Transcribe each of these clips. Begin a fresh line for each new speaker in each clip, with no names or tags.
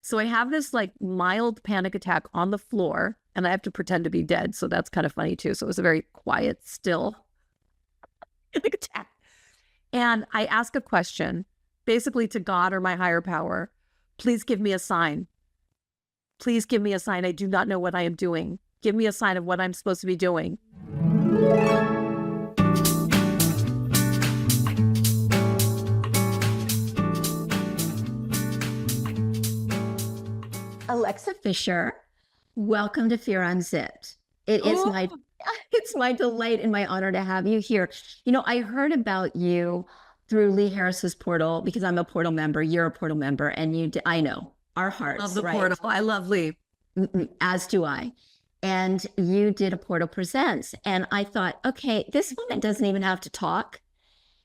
So I have this like mild panic attack on the floor, and I have to pretend to be dead. So that's kind of funny too. So it was a very quiet, still panic attack. And I ask a question, basically to God or my higher power. Please give me a sign. Please give me a sign. I do not know what I am doing. Give me a sign of what I'm supposed to be doing.
Alexa Fischer, welcome to FEAR UNZIPPED. It's my delight and my honor to have you here. You know, I heard about you through Lee Harris's portal because I'm a portal member. You're a portal member, and I know our hearts.
Love the
right?
portal. I love Lee.
As do I. And you did a Portal Presents, and I thought, okay, this woman doesn't even have to talk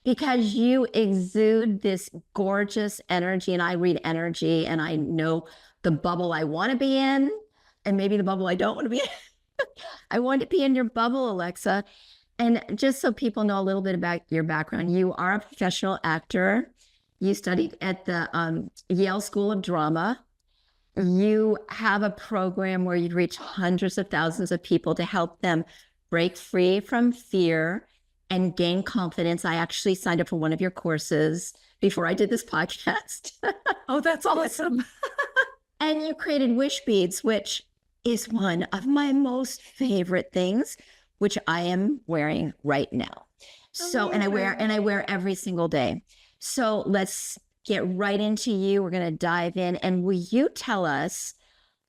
because you exude this gorgeous energy, and I read energy, and I know the bubble I want to be in, and maybe the bubble I don't want to be in. I want to be in your bubble, Alexa. And just so people know a little bit about your background, you are a professional actor. You studied at the Yale School of Drama. You have a program where you reach hundreds of thousands of people to help them break free from fear and gain confidence. I actually signed up for one of your courses before I did this podcast.
Oh, that's awesome.
And you created Wishbeads, which is one of my most favorite things, which I am wearing right now. So, and I wear every single day. So let's get right into you. We're going to dive in. And will you tell us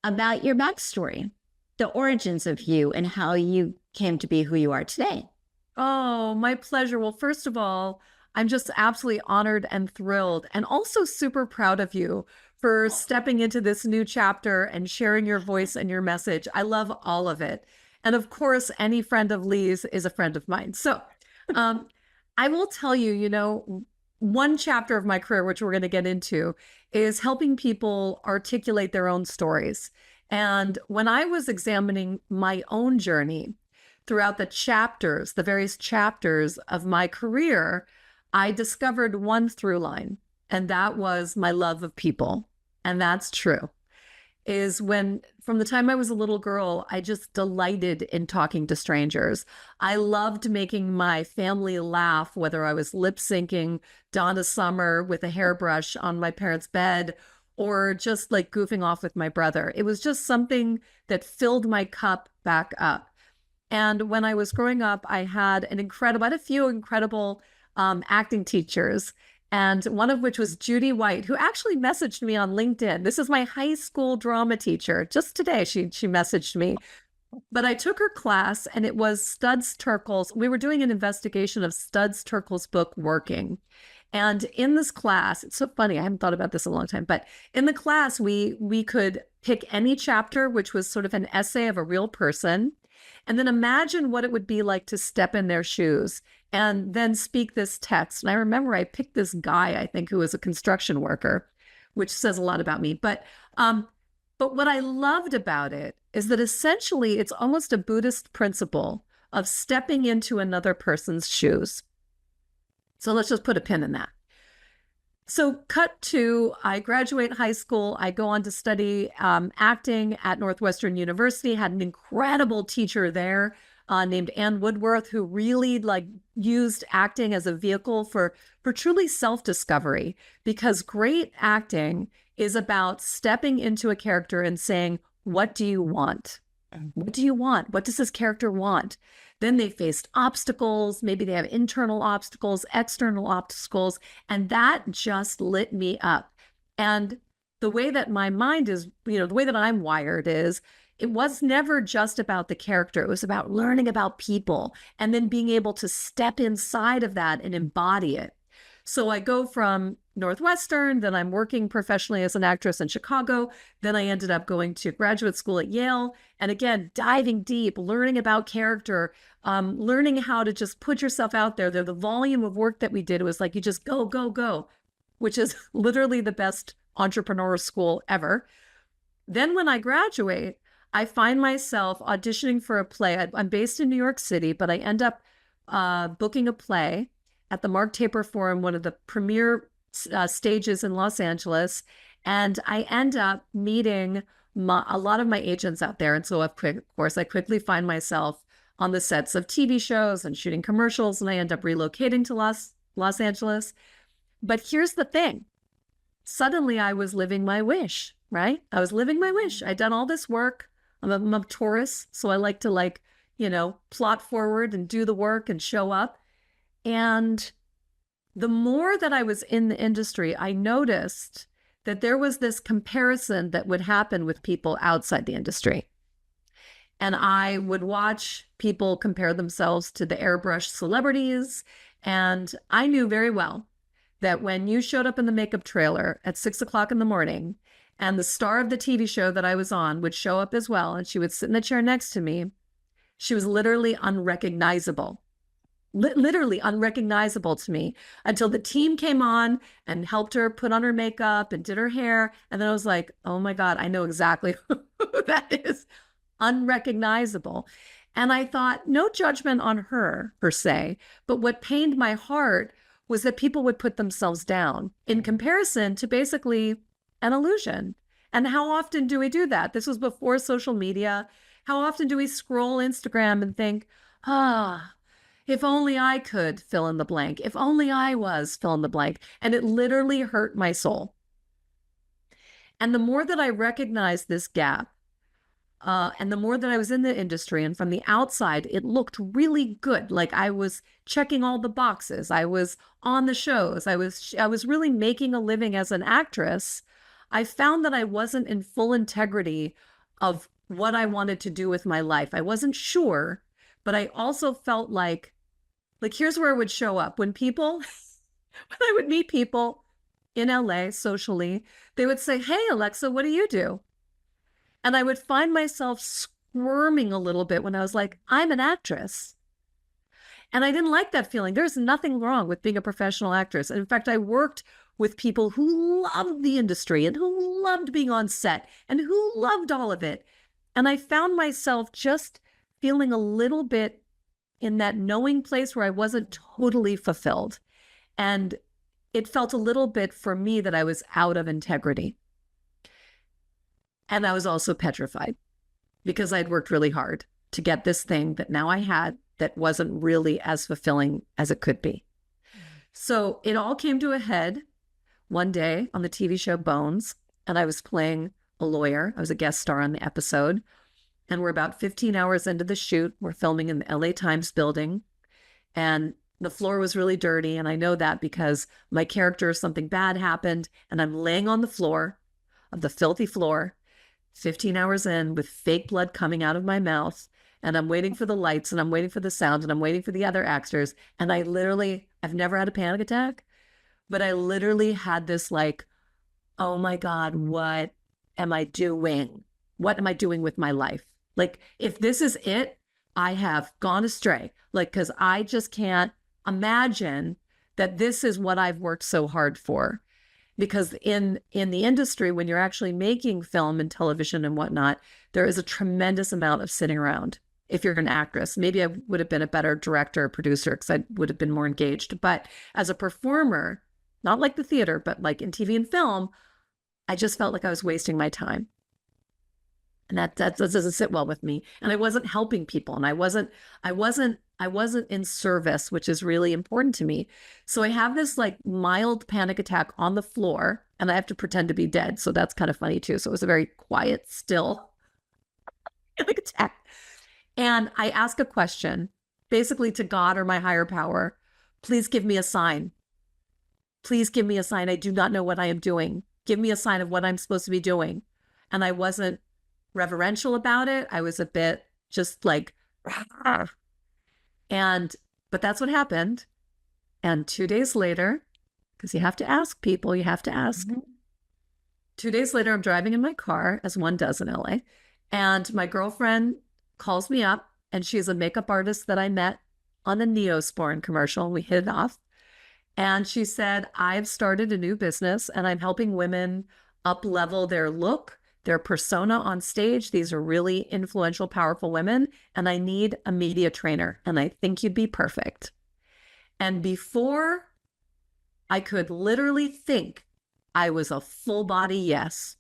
about your backstory, the origins of you, and how you came to be who you are today?
Oh, my pleasure. Well, first of all, I'm just absolutely honored and thrilled, and also super proud of you for stepping into this new chapter and sharing your voice and your message. I love all of it. And of course, any friend of Lee's is a friend of mine. So I will tell you, you know, one chapter of my career, which we're going to get into, is helping people articulate their own stories. And when I was examining my own journey throughout the various chapters of my career, I discovered one through line, and that was my love of people. And that's true. Is when, from the time I was a little girl, I just delighted in talking to strangers. I loved making my family laugh, whether I was lip syncing Donna Summer with a hairbrush on my parents' bed, or just like goofing off with my brother. It was just something that filled my cup back up. And when I was growing up, I had a few incredible acting teachers, and one of which was Judy White, who actually messaged me on LinkedIn. This is my high school drama teacher. Just today, she messaged me. But I took her class, and it was Studs Terkel's. We were doing an investigation of Studs Terkel's book, Working. And in this class, it's so funny, I haven't thought about this in a long time, but in the class, we could pick any chapter, which was sort of an essay of a real person, and then imagine what it would be like to step in their shoes and then speak this text. And I remember I picked this guy, I think, who was a construction worker, which says a lot about me. But what I loved about it is that essentially it's almost a Buddhist principle of stepping into another person's shoes. So let's just put a pin in that. So cut to, I graduate high school. I go on to study acting at Northwestern University, had an incredible teacher there named Ann Woodworth, who really used acting as a vehicle for truly self-discovery, because great acting is about stepping into a character and saying, what do you want? What do you want? What does this character want? Then they faced obstacles. Maybe they have internal obstacles, external obstacles, and that just lit me up. And the way that my mind is, the way that I'm wired is, it was never just about the character. It was about learning about people and then being able to step inside of that and embody it. So I go from Northwestern, then I'm working professionally as an actress in Chicago. Then I ended up going to graduate school at Yale. And again, diving deep, learning about character, learning how to just put yourself out there. The volume of work that we did, it was like, you just go, go, go, which is literally the best entrepreneur school ever. Then when I graduate, I find myself auditioning for a play. I'm based in New York City, but I end up booking a play at the Mark Taper Forum, one of the premier stages in Los Angeles. And I end up meeting a lot of my agents out there. And so, of course, I quickly find myself on the sets of TV shows and shooting commercials, and I end up relocating to Los Angeles. But here's the thing. Suddenly I was living my wish, right? I was living my wish. I'd done all this work. I'm a Taurus, so I like to plot forward and do the work and show up. And the more that I was in the industry, I noticed that there was this comparison that would happen with people outside the industry. And I would watch people compare themselves to the airbrushed celebrities. And I knew very well that when you showed up in the makeup trailer at 6 o'clock in the morning, and the star of the TV show that I was on would show up as well, and she would sit in the chair next to me, she was literally unrecognizable. Literally unrecognizable to me until the team came on and helped her put on her makeup and did her hair. And then I was like, oh my God, I know exactly who that is. Unrecognizable. And I thought, no judgment on her per se, but what pained my heart was that people would put themselves down in comparison to basically an illusion. And how often do we do that? This was before social media. How often do we scroll Instagram and think, if only I could fill in the blank, if only I was fill in the blank. And it literally hurt my soul. And the more that I recognized this gap, and the more that I was in the industry and from the outside, it looked really good. Like I was checking all the boxes. I was on the shows. I was really making a living as an actress. I found that I wasn't in full integrity of what I wanted to do with my life. I wasn't sure, but I also felt like here's where it would show up. When I would meet people in LA socially, they would say, hey, Alexa, what do you do? And I would find myself squirming a little bit when I was like, I'm an actress. And I didn't like that feeling. There's nothing wrong with being a professional actress. And in fact, I worked with people who loved the industry and who loved being on set and who loved all of it. And I found myself just feeling a little bit in that knowing place where I wasn't totally fulfilled. And it felt a little bit for me that I was out of integrity. And I was also petrified because I'd worked really hard to get this thing that now I had that wasn't really as fulfilling as it could be. So it all came to a head one day on the TV show Bones, and I was playing a lawyer. I was a guest star on the episode. And we're about 15 hours into the shoot. We're filming in the LA Times building. And the floor was really dirty. And I know that because my character, something bad happened. And I'm laying on the floor of the filthy floor, 15 hours in with fake blood coming out of my mouth. And I'm waiting for the lights and I'm waiting for the sound and I'm waiting for the other actors. And I've never had a panic attack, but I literally had this like, oh my God, what am I doing? What am I doing with my life? Like, if this is it, I have gone astray. Like, because I just can't imagine that this is what I've worked so hard for. Because in the industry, when you're actually making film and television and whatnot, there is a tremendous amount of sitting around. If you're an actress, maybe I would have been a better director or producer because I would have been more engaged. But as a performer, not like the theater, but like in TV and film, I just felt like I was wasting my time. And that doesn't sit well with me. And I wasn't helping people. And I wasn't in service, which is really important to me. So I have this like mild panic attack on the floor and I have to pretend to be dead. So that's kind of funny too. So it was a very quiet, still panic attack. And I ask a question, basically to God or my higher power, please give me a sign. Please give me a sign. I do not know what I am doing. Give me a sign of what I'm supposed to be doing. And I wasn't reverential about it. I was a bit just like, but that's what happened. And 2 days later, because you have to ask people, you have to ask. Mm-hmm. 2 days later, I'm driving in my car, as one does in LA, and my girlfriend calls me up, and she's a makeup artist that I met on the Neosporin commercial. We hit it off. And she said, I've started a new business and I'm helping women up-level their look, their persona on stage. These are really influential, powerful women, and I need a media trainer, and I think you'd be perfect. And before I could literally think I was a full body yes.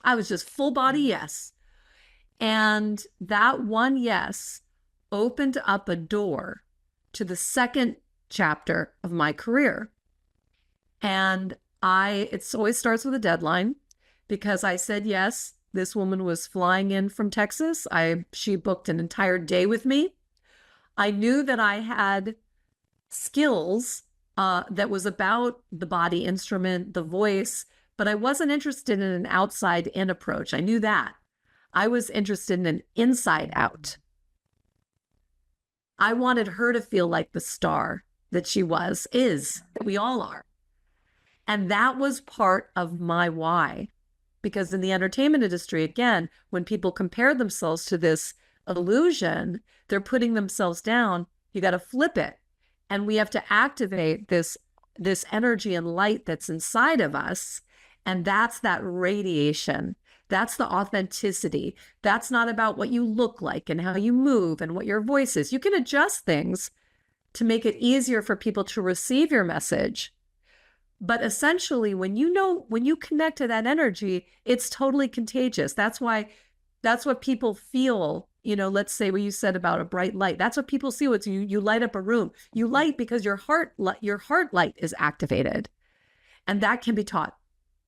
I was just full body yes. And that one yes opened up a door to the second chapter of my career. And it always starts with a deadline, because I said yes. This woman was flying in from Texas. She booked an entire day with me. I knew that I had skills that was about the body instrument, the voice, but I wasn't interested in an outside in approach. I knew that. I was interested in an inside out. I wanted her to feel like the star that she is, that we all are. And that was part of my why. Because in the entertainment industry, again, when people compare themselves to this illusion, they're putting themselves down. You got to flip it. And we have to activate this energy and light that's inside of us. And that's that radiation. That's the authenticity. That's not about what you look like and how you move and what your voice is. You can adjust things to make it easier for people to receive your message. But essentially, when you connect to that energy, it's totally contagious. That's what people feel. Let's say what you said about a bright light. That's what people see. It's you light up a room. You light because your heart light is activated. And that can be taught.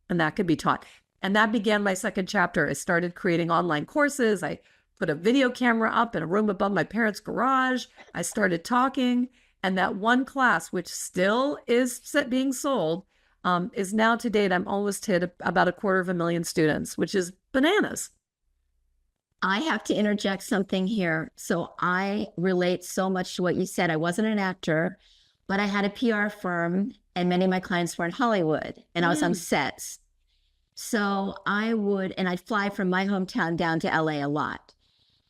And that could be taught. And that began my second chapter. I started creating online courses. I put a video camera up in a room above my parents' garage. I started talking. And that one class, which still is being sold, is now to date, I'm almost hit about 250,000 students, which is bananas.
I have to interject something here. So I relate so much to what you said. I wasn't an actor, but I had a PR firm, and many of my clients were in Hollywood, and I was on sets. So I'd fly from my hometown down to LA a lot.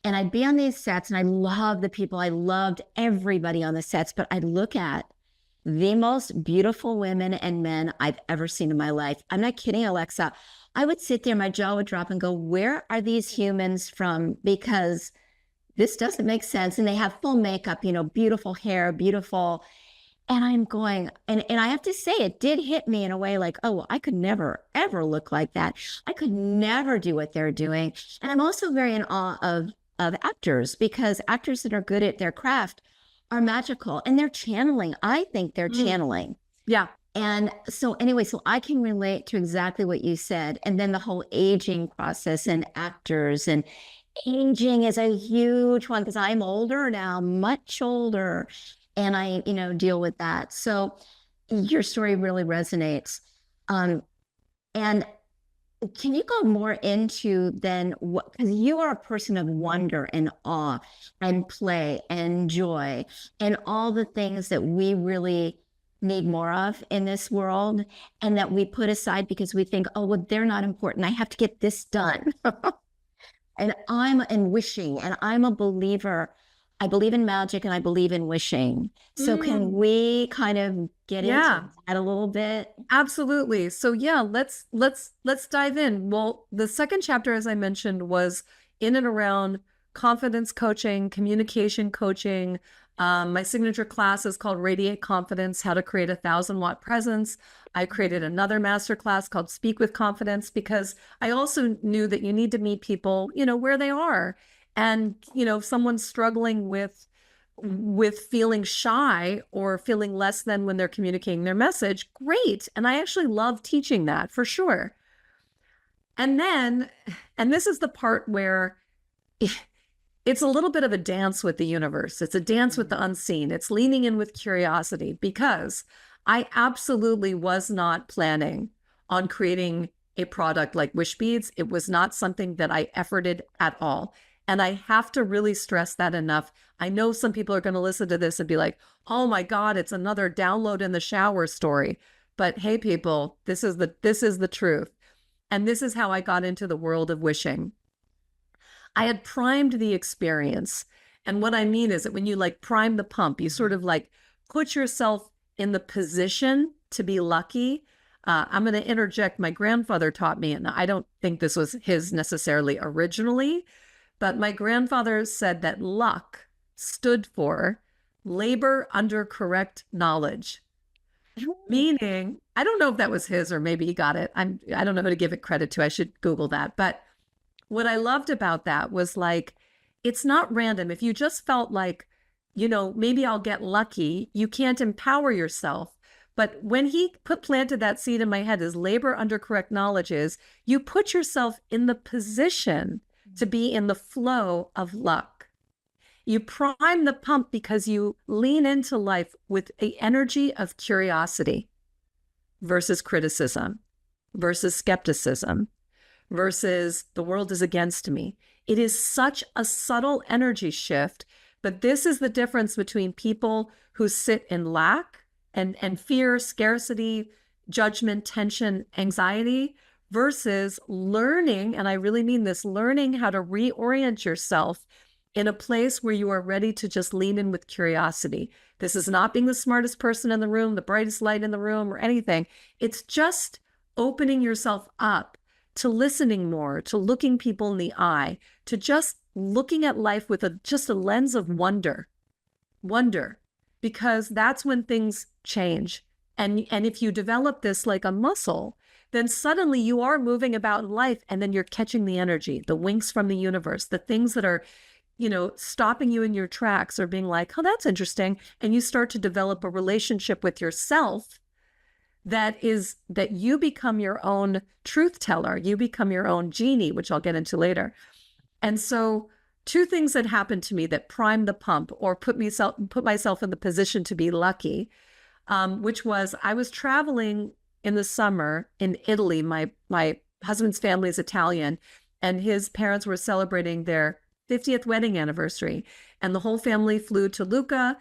And I'd be on these sets, and I loved the people. I loved everybody on the sets, but I'd look at the most beautiful women and men I've ever seen in my life. I'm not kidding, Alexa. I would sit there, my jaw would drop and go, where are these humans from? Because this doesn't make sense. And they have full makeup, beautiful hair, beautiful. And I'm going, and I have to say, it did hit me in a way like, oh, well, I could never, ever look like that. I could never do what they're doing. And I'm also very in awe of actors, because actors that are good at their craft are magical, and they're channeling. I think they're channeling.
Yeah.
And so anyway, so I can relate to exactly what you said. And then the whole aging process and actors, and aging is a huge one, because I'm older now, much older. And I, deal with that. So your story really resonates. And can you go more into then what, because you are a person of wonder and awe and play and joy and all the things that we really need more of in this world, and that we put aside because we think, oh, well, they're not important. I have to get this done. And wishing, and I'm a believer. I believe in magic, and I believe in wishing. So can we kind of get into that a little bit?
Absolutely. So yeah, let's dive in. Well, the second chapter, as I mentioned, was in and around confidence coaching, communication coaching. My signature class is called Radiate Confidence, How to Create a 1,000-Watt Presence. I created another masterclass called Speak with Confidence, because I also knew that you need to meet people, where they are. And, if someone's struggling with feeling shy or feeling less than when they're communicating their message, great. And I actually love teaching that, for sure. And this is the part where it's a little bit of a dance with the universe. It's a dance with the unseen. It's leaning in with curiosity, because I absolutely was not planning on creating a product like Wishbeads. It was not something that I efforted at all. And I have to really stress that enough. I know some people are going to listen to this and be like, oh my God, it's another download in the shower story. But hey, people, this is the truth. And this is how I got into the world of wishing. I had primed the experience. And what I mean is that when you prime the pump, you sort of put yourself in the position to be lucky. I'm going to interject. My grandfather taught me, and I don't think this was his necessarily originally, but my grandfather said that luck stood for labor under correct knowledge, meaning I don't know if that was his or maybe he got it. I don't know who to give it credit to. I should Google that. But what I loved about that was like, it's not random. If you just felt like, maybe I'll get lucky, you can't empower yourself. But when he planted that seed in my head, as labor under correct knowledge is, you put yourself in the position to be in the flow of luck. You prime the pump because you lean into life with an energy of curiosity versus criticism, versus skepticism, versus the world is against me. It is such a subtle energy shift, but this is the difference between people who sit in lack and fear, scarcity, judgment, tension, anxiety, versus learning, and I really mean this, learning how to reorient yourself in a place where you are ready to just lean in with curiosity. This is not being the smartest person in the room, the brightest light in the room, or anything. It's just opening yourself up to listening more, to looking people in the eye, to just looking at life with just a lens of wonder, because that's when things change. And if you develop this like a muscle, then suddenly you are moving about in life, and then you're catching the energy, the winks from the universe, the things that are, stopping you in your tracks or being like, oh, that's interesting. And you start to develop a relationship with yourself that you become your own truth teller. You become your own genie, which I'll get into later. And so two things that happened to me that primed the pump or put myself in the position to be lucky, which was I was traveling in the summer in Italy. My husband's family is Italian, and his parents were celebrating their 50th wedding anniversary. And the whole family flew to Lucca,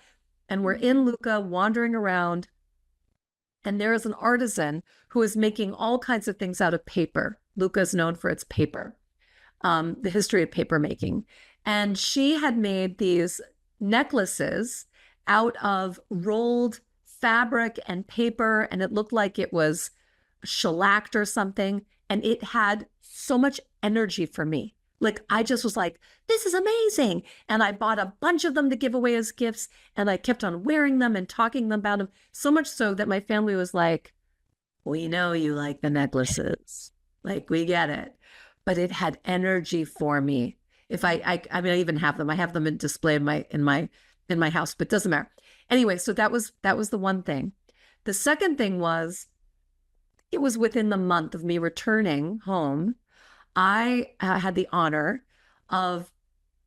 and we're in Lucca wandering around. And there is an artisan who is making all kinds of things out of paper. Lucca is known for its paper, the history of paper making. And she had made these necklaces out of rolled fabric and paper, and it looked like it was shellacked or something. And it had so much energy for me. Like, I just was like, this is amazing. And I bought a bunch of them to give away as gifts. And I kept on wearing them and talking about them, so much so that my family was like, we know you like the necklaces. Like, we get it. But it had energy for me. If I even have them. I have them in display in my house, but it doesn't matter. Anyway, so that was the one thing. The second thing was, it was within the month of me returning home. I had the honor of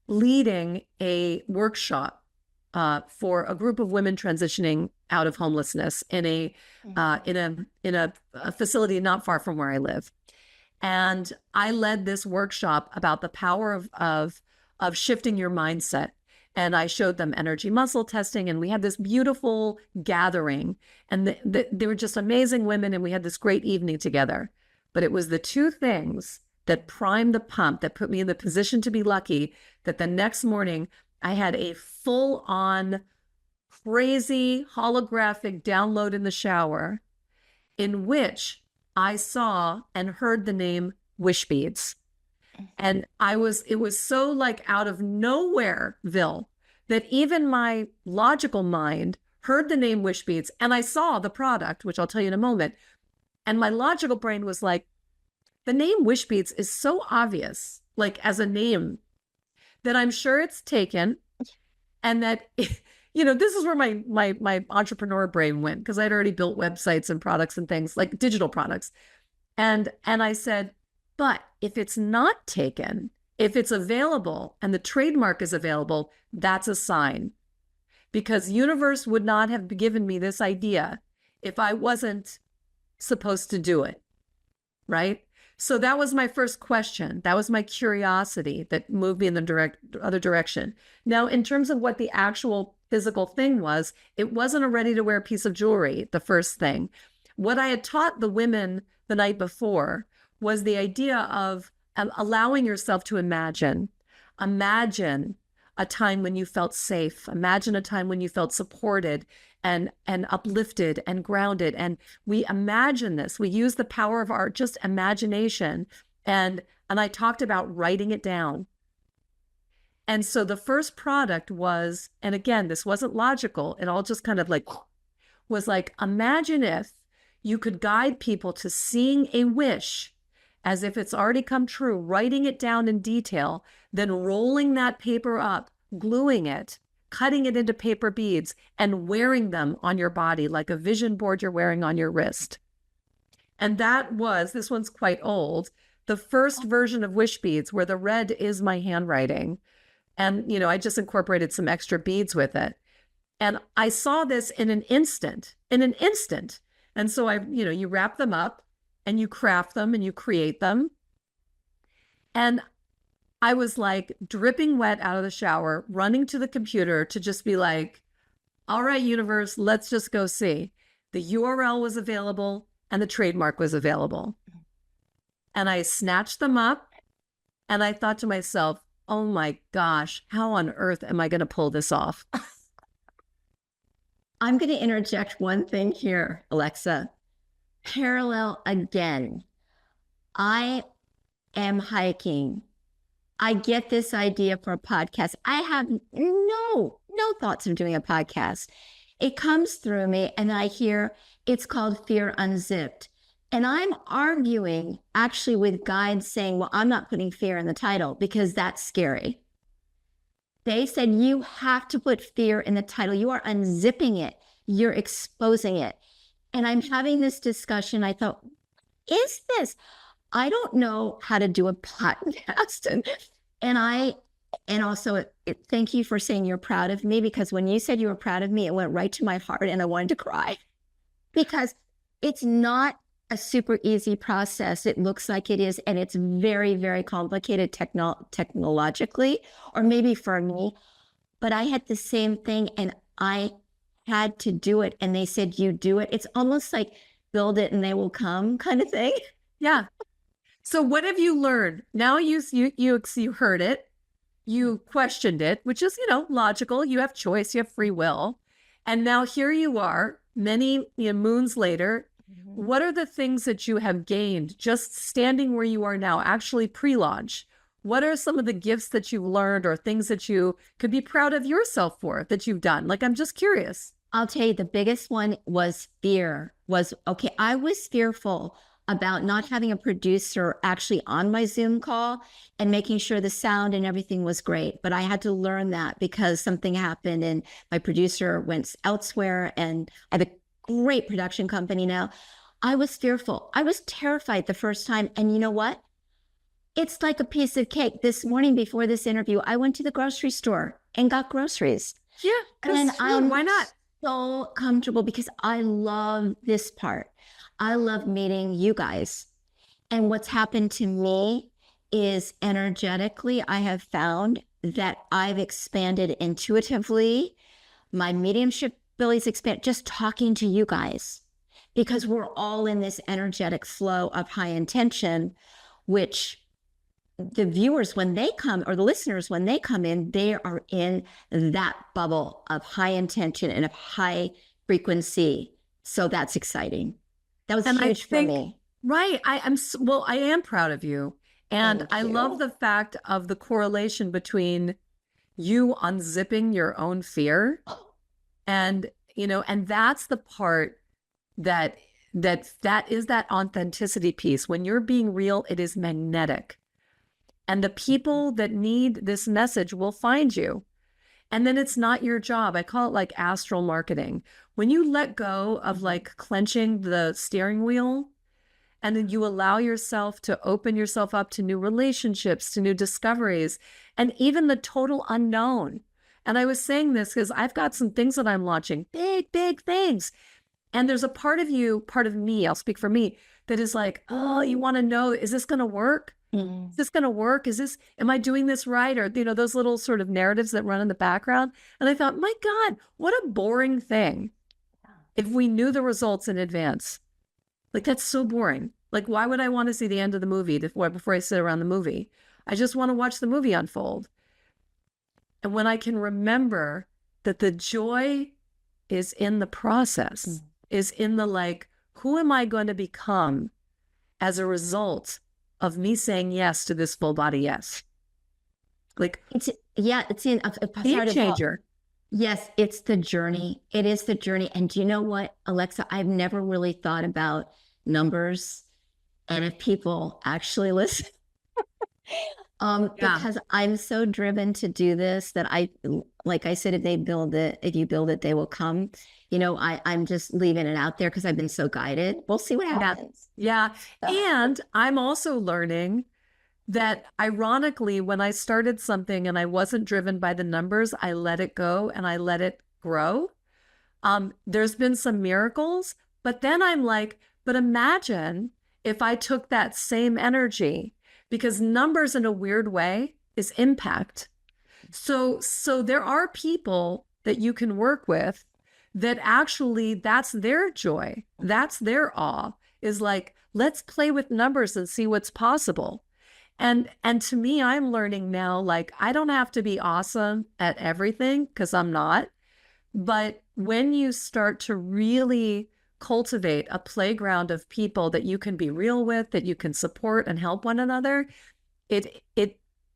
leading a workshop for a group of women transitioning out of homelessness in a facility not far from where I live. And I led this workshop about the power of shifting your mindset. And I showed them energy muscle testing, and we had this beautiful gathering, and they were just amazing women, and we had this great evening together. But it was the two things that primed the pump, that put me in the position to be lucky, that the next morning I had a full-on crazy holographic download in the shower in which I saw and heard the name Wishbeads. And it was so like out of nowhereville that even my logical mind heard the name Wishbeads, and I saw the product, which I'll tell you in a moment. And my logical brain was like, the name Wishbeads is so obvious, like as a name, that I'm sure it's taken. And that, this is where my entrepreneur brain went, because I'd already built websites and products and things like digital products. And I said, but if it's not taken, if it's available and the trademark is available, that's a sign. Because universe would not have given me this idea if I wasn't supposed to do it, right? So that was my first question. That was my curiosity that moved me in the other direction. Now, in terms of what the actual physical thing was, it wasn't a ready-to-wear piece of jewelry, the first thing. What I had taught the women the night before was the idea of allowing yourself to imagine. Imagine a time when you felt safe. Imagine a time when you felt supported and uplifted and grounded. And we imagine this. We use the power of our just imagination. And I talked about writing it down. And so the first product was, and again, this wasn't logical. It all just kind of like was like, imagine if you could guide people to seeing a wish as if it's already come true, writing it down in detail, then rolling that paper up, gluing it, cutting it into paper beads, and wearing them on your body like a vision board you're wearing on your wrist. And this one's quite old, the first version of Wishbeads, where the red is my handwriting. And, I just incorporated some extra beads with it. And I saw this in an instant. And so you wrap them up and you craft them and you create them. And I was like dripping wet out of the shower, running to the computer to just be like, all right, universe, let's just go see. The URL was available and the trademark was available. And I snatched them up and I thought to myself, oh my gosh, how on earth am I going to pull this off?
I'm going to interject one thing here, Alexa. Parallel again. I am hiking. I get this idea for a podcast. I have no thoughts of doing a podcast. It comes through me and I hear it's called FEAR UNZIPPED. And I'm arguing actually with guides saying, well, I'm not putting fear in the title because that's scary. They said, you have to put fear in the title. You are unzipping it. You're exposing it. And I'm having this discussion. I thought, is this? I don't know how to do a podcast. And also, thank you for saying you're proud of me, because when you said you were proud of me, it went right to my heart and I wanted to cry, because it's not a super easy process. It looks like it is, and it's very, very complicated technologically, or maybe for me. But I had the same thing and I had to do it. And they said, you do it. It's almost like build it and they will come kind of thing.
Yeah. So what have you learned? Now you heard it, you questioned it, which is, logical. You have choice, you have free will. And now here you are, many moons later. What are the things that you have gained just standing where you are now, actually pre-launch? What are some of the gifts that you've learned or things that you could be proud of yourself for that you've done? Like, I'm just curious.
I'll tell you, the biggest one was fear. I was fearful about not having a producer actually on my Zoom call and making sure the sound and everything was great. But I had to learn that because something happened and my producer went elsewhere, and I have a great production company now. I was fearful. I was terrified the first time. And you know what? It's like a piece of cake. This morning before this interview, I went to the grocery store and got groceries.
Yeah.
And
why not?
So comfortable because I love this part. I love meeting you guys. And what's happened to me is energetically, I have found that I've expanded intuitively. My mediumship abilities expand just talking to you guys, because we're all in this energetic flow of high intention, which the viewers, when they come, or the listeners, when they come in, they are in that bubble of high intention and of high frequency. So that's exciting. That was huge for me.
Right. I am proud of you. And I love the fact of the correlation between you unzipping your own fear. And, and that's the part that is that authenticity piece. When you're being real, it is magnetic. And the people that need this message will find you. And then it's not your job. I call it like astral marketing. When you let go of like clenching the steering wheel, and then you allow yourself to open yourself up to new relationships, to new discoveries, and even the total unknown. And I was saying this because I've got some things that I'm launching, big, big things. And there's a part of you, part of me, I'll speak for me, that is like, oh, you want to know, is this going to work? Is this going to work? Am I doing this right? Or, those little sort of narratives that run in the background. And I thought, my God, what a boring thing. If we knew the results in advance, like, that's so boring. Like, why would I want to see the end of the movie before I sit around the movie? I just want to watch the movie unfold. And when I can remember that the joy is in the process, is in the like, who am I going to become as a result of me saying yes to this full body yes? Like,
it's in a
game changer.
Yes, it's the journey. It is the journey. And do you know what, Alexa? I've never really thought about numbers and if people actually listen.
Yeah.
Because I'm so driven to do this that like I said, if you build it, they will come. I'm just leaving it out there because I've been so guided. We'll see what happens.
Yeah. And I'm also learning that ironically, when I started something and I wasn't driven by the numbers, I let it go and I let it grow. There's been some miracles, but then I'm like, but imagine if I took that same energy, because numbers in a weird way is impact. So there are people that you can work with that actually that's their joy, that's their awe, is like, let's play with numbers and see what's possible. And to me, I'm learning now, like, I don't have to be awesome at everything because I'm not. But when you start to really cultivate a playground of people that you can be real with, that you can support and help one another, it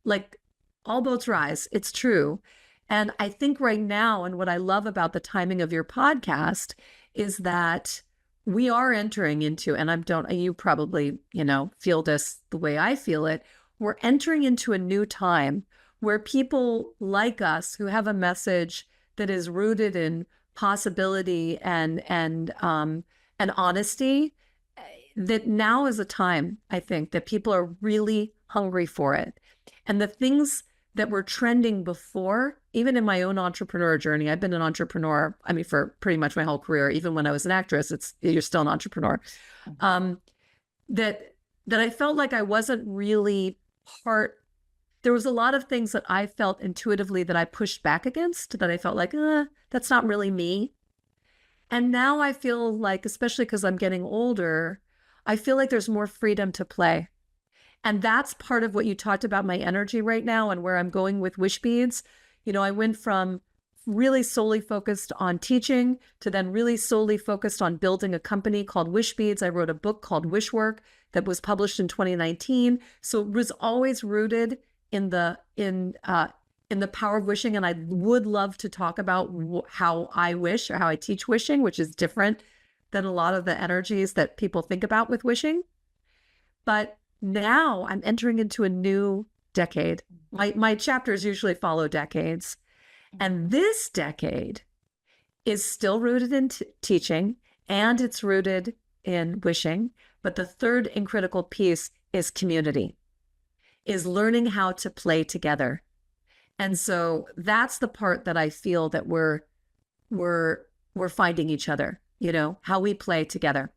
like all boats rise. It's true. And I think right now, and what I love about the timing of your podcast is that we are entering into, and you probably, feel this the way I feel it. We're entering into a new time where people like us who have a message that is rooted in possibility and honesty, that now is a time, I think, that people are really hungry for it. And the things that were trending before, even in my own entrepreneur journey, I've been an entrepreneur, for pretty much my whole career. Even when I was an actress, you're still an entrepreneur. That I felt like I wasn't really there was a lot of things that I felt intuitively that I pushed back against, that I felt like, that's not really me. And now I feel like, especially because I'm getting older, I feel like there's more freedom to play. And that's part of what you talked about, my energy right now and where I'm going with Wishbeads. I went from really solely focused on teaching to then really solely focused on building a company called Wishbeads. I wrote a book called Wishwork that was published in 2019. So it was always rooted in the power of wishing. And I would love to talk about how I wish, or how I teach wishing, which is different than a lot of the energies that people think about with wishing. But now I'm entering into a new decade. My chapters usually follow decades. And this decade is still rooted in teaching, and it's rooted in wishing. But the third and critical piece is community, is learning how to play together. And so that's the part that I feel that we're finding each other, how we play together.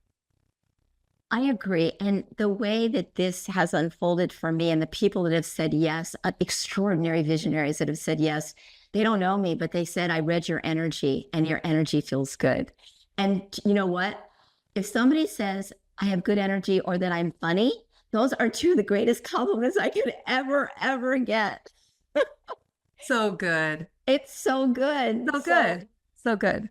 I agree. And the way that this has unfolded for me, and the people that have said yes, extraordinary visionaries that have said yes, they don't know me, but they said, I read your energy and your energy feels good. And you know what? If somebody says I have good energy or that I'm funny, those are two of the greatest compliments I could ever get.
So good.
It's so good.
So good. So good.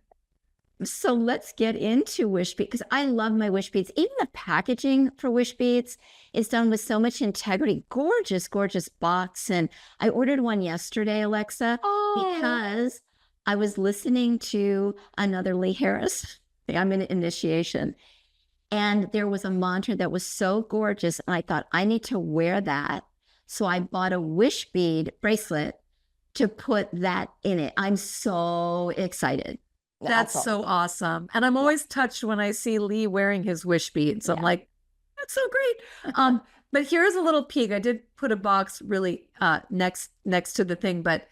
So let's get into Wishbeads, because I love my Wishbeads. Even the packaging for Wishbeads is done with so much integrity. Gorgeous, gorgeous box. And I ordered one yesterday, Alexa, because I was listening to another Lee Harris. I'm in initiation. And there was a mantra that was so gorgeous. And I thought, I need to wear that. So I bought a Wishbead bracelet to put that in it. I'm so excited.
That's so awesome. And I'm always touched when I see Lee wearing his Wishbeads. I'm like, that's so great. But here's a little peek. I did put a box really next to the thing. But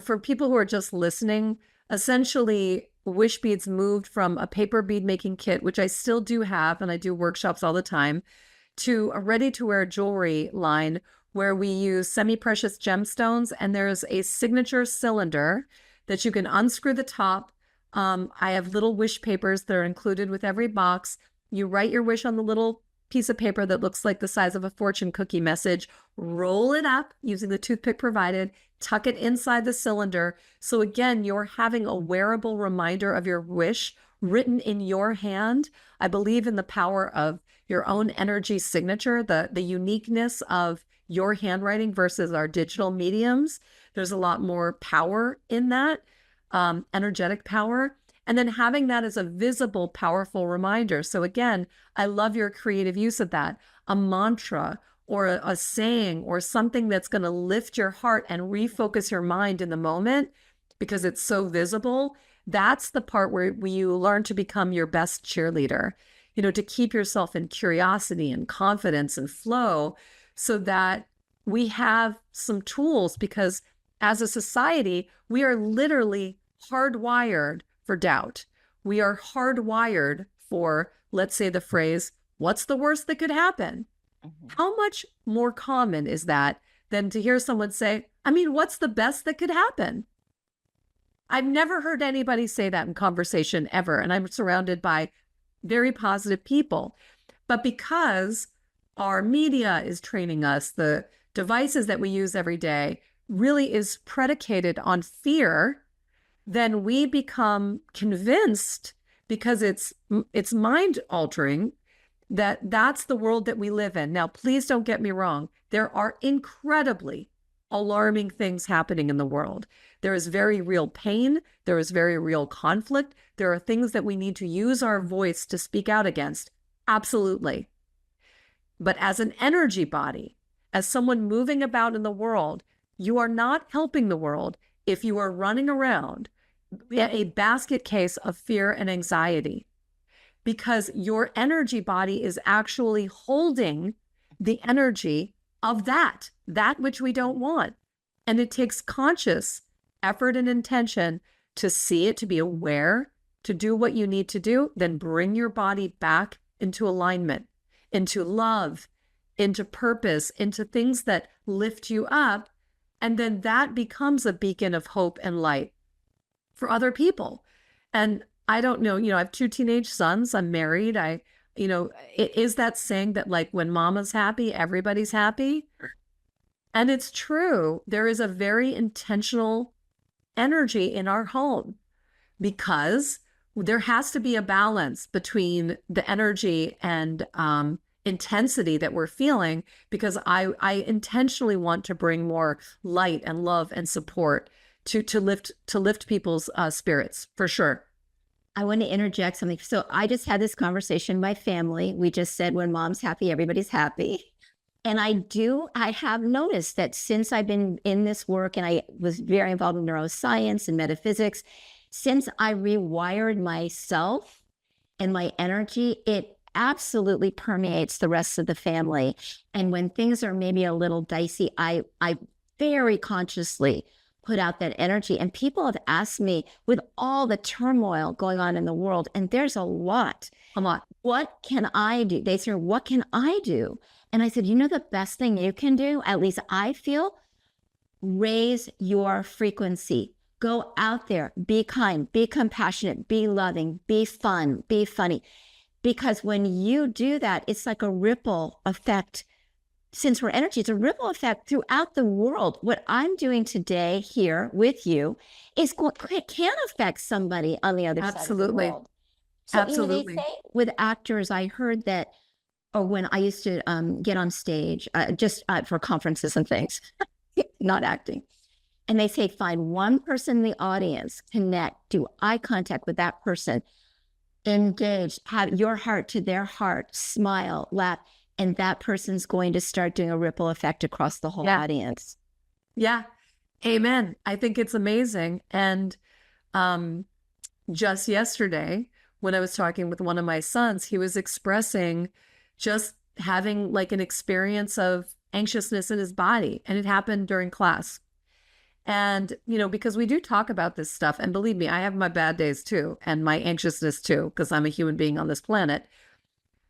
for people who are just listening, essentially Wishbeads moved from a paper bead making kit, which I still do have, and I do workshops all the time, to a ready-to-wear jewelry line where we use semi-precious gemstones. And there's a signature cylinder that you can unscrew the top. I have little wish papers that are included with every box. You write your wish on the little piece of paper that looks like the size of a fortune cookie message, roll it up using the toothpick provided, tuck it inside the cylinder. So again, you're having a wearable reminder of your wish written in your hand. I believe in the power of your own energy signature, the uniqueness of your handwriting versus our digital mediums. There's a lot more power in that. energetic power, and then having that as a visible, powerful reminder. So again, I love your creative use of that. A mantra or a saying or something that's going to lift your heart and refocus your mind in the moment because it's so visible. That's the part where you learn to become your best cheerleader, to keep yourself in curiosity and confidence and flow, so that we have some tools, because as a society, we are literally hardwired for doubt. We are hardwired for, let's say the phrase, what's the worst that could happen? How much more common is that than to hear someone say, what's the best that could happen? I've never heard anybody say that in conversation ever. And I'm surrounded by very positive people. But because our media is training us, the devices that we use every day really is predicated on fear, then we become convinced, because it's mind altering, that that's the world that we live in. Now, please don't get me wrong. There are incredibly alarming things happening in the world. There is very real pain. There is very real conflict. There are things that we need to use our voice to speak out against. Absolutely. But as an energy body, as someone moving about in the world, you are not helping the world if you are running around a basket case of fear and anxiety, because your energy body is actually holding the energy of that which we don't want. And it takes conscious effort and intention to see it, to be aware, to do what you need to do, then bring your body back into alignment, into love, into purpose, into things that lift you up. And then that becomes a beacon of hope and light for other people. And I don't know, I have 2 teenage sons. I'm married. It is that saying that, like, when mama's happy, everybody's happy. And it's true. There is a very intentional energy in our home, because there has to be a balance between the energy and intensity that we're feeling, because I intentionally want to bring more light and love and support to lift people's spirits, for sure.
I want to interject something. So I just had this conversation with my family. We just said, when mom's happy, everybody's happy. And I have noticed that since I've been in this work, and I was very involved in neuroscience and metaphysics, since I rewired myself and my energy, it absolutely permeates the rest of the family. And when things are maybe a little dicey, I very consciously put out that energy. And people have asked me, with all the turmoil going on in the world, and there's a lot, what can I do? They say, what can I do? And I said, the best thing you can do, at least I feel, raise your frequency. Go out there, be kind, be compassionate, be loving, be fun, be funny. Because when you do that, it's like a ripple effect. Since we're energy, it's a ripple effect throughout the world. What I'm doing today here with you can affect somebody on the other side of the world. So,
Absolutely.
They say with actors, I heard that, or when I used to get on stage, just for conferences and things, not acting. And they say, find one person in the audience, connect, do eye contact with that person, engage, have your heart to their heart, smile, laugh. And that person's going to start doing a ripple effect across the whole audience.
Yeah. Amen. I think it's amazing. And just yesterday, when I was talking with one of my sons, he was expressing just having like an experience of anxiousness in his body. And it happened during class. And, because we do talk about this stuff, and believe me, I have my bad days too, and my anxiousness too, because I'm a human being on this planet.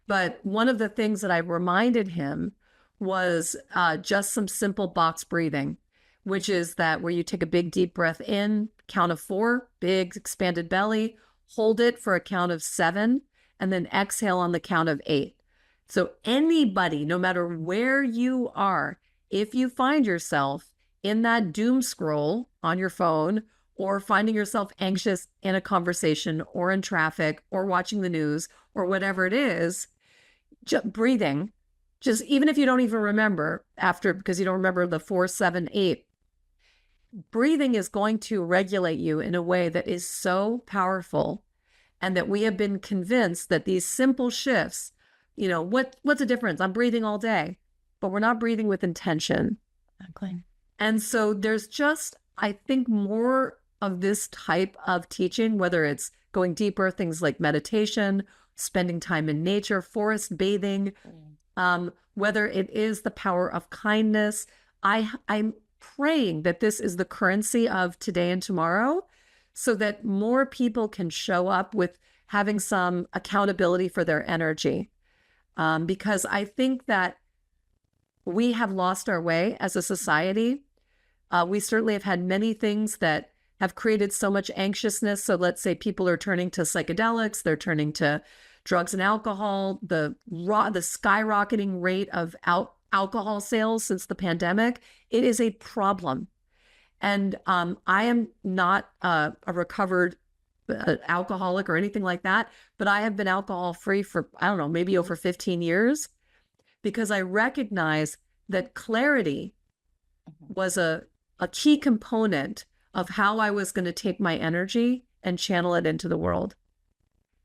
But one of the things that I reminded him was just some simple box breathing, which is that where you take a big, deep breath in, count of 4, big expanded belly, hold it for a count of 7, and then exhale on the count of 8. So anybody, no matter where you are, if you find yourself in that doom scroll on your phone, or finding yourself anxious in a conversation or in traffic or watching the news or whatever it is, just breathing, just even if you don't even remember after, because you don't remember the 4, 7, 8, breathing is going to regulate you in a way that is so powerful, and that we have been convinced that these simple shifts, what's the difference? I'm breathing all day, but we're not breathing with intention.
Exactly.
And so there's just, I think, more of this type of teaching, whether it's going deeper, things like meditation, spending time in nature, forest bathing, whether it is the power of kindness. I'm praying that this is the currency of today and tomorrow, so that more people can show up with having some accountability for their energy. Because I think that we have lost our way as a society. We certainly have had many things that have created so much anxiousness. So let's say people are turning to psychedelics, they're turning to drugs and alcohol, the skyrocketing rate of alcohol sales since the pandemic. It is a problem. And I am not a recovered alcoholic or anything like that, but I have been alcohol free for, I don't know, maybe over 15 years, because I recognize that clarity was a key component of how I was going to take my energy and channel it into the world.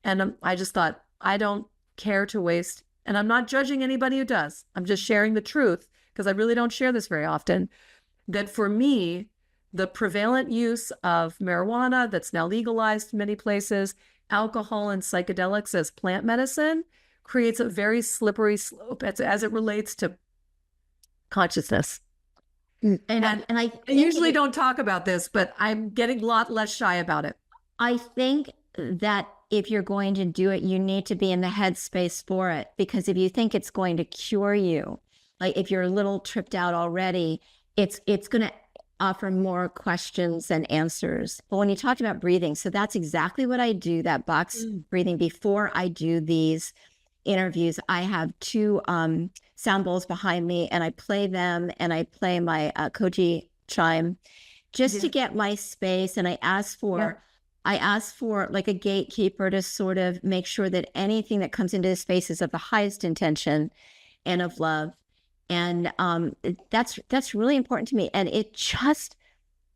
And I just thought, I don't care to waste, and I'm not judging anybody who does. I'm just sharing the truth, because I really don't share this very often, that for me, the prevalent use of marijuana that's now legalized in many places, alcohol and psychedelics as plant medicine, creates a very slippery slope as it relates to consciousness. And I usually don't talk about this, but I'm getting a lot less shy about it.
I think that if you're going to do it, you need to be in the headspace for it. Because if you think it's going to cure you, like if you're a little tripped out already, it's going to offer more questions and answers. But when you talked about breathing, so that's exactly what I do, that box breathing. Before I do these interviews, I have two sound bowls behind me, and I play them, and I play my Koji chime just to get my space. And I ask for like a gatekeeper to sort of make sure that anything that comes into the space is of the highest intention and of love. And that's really important to me. And it just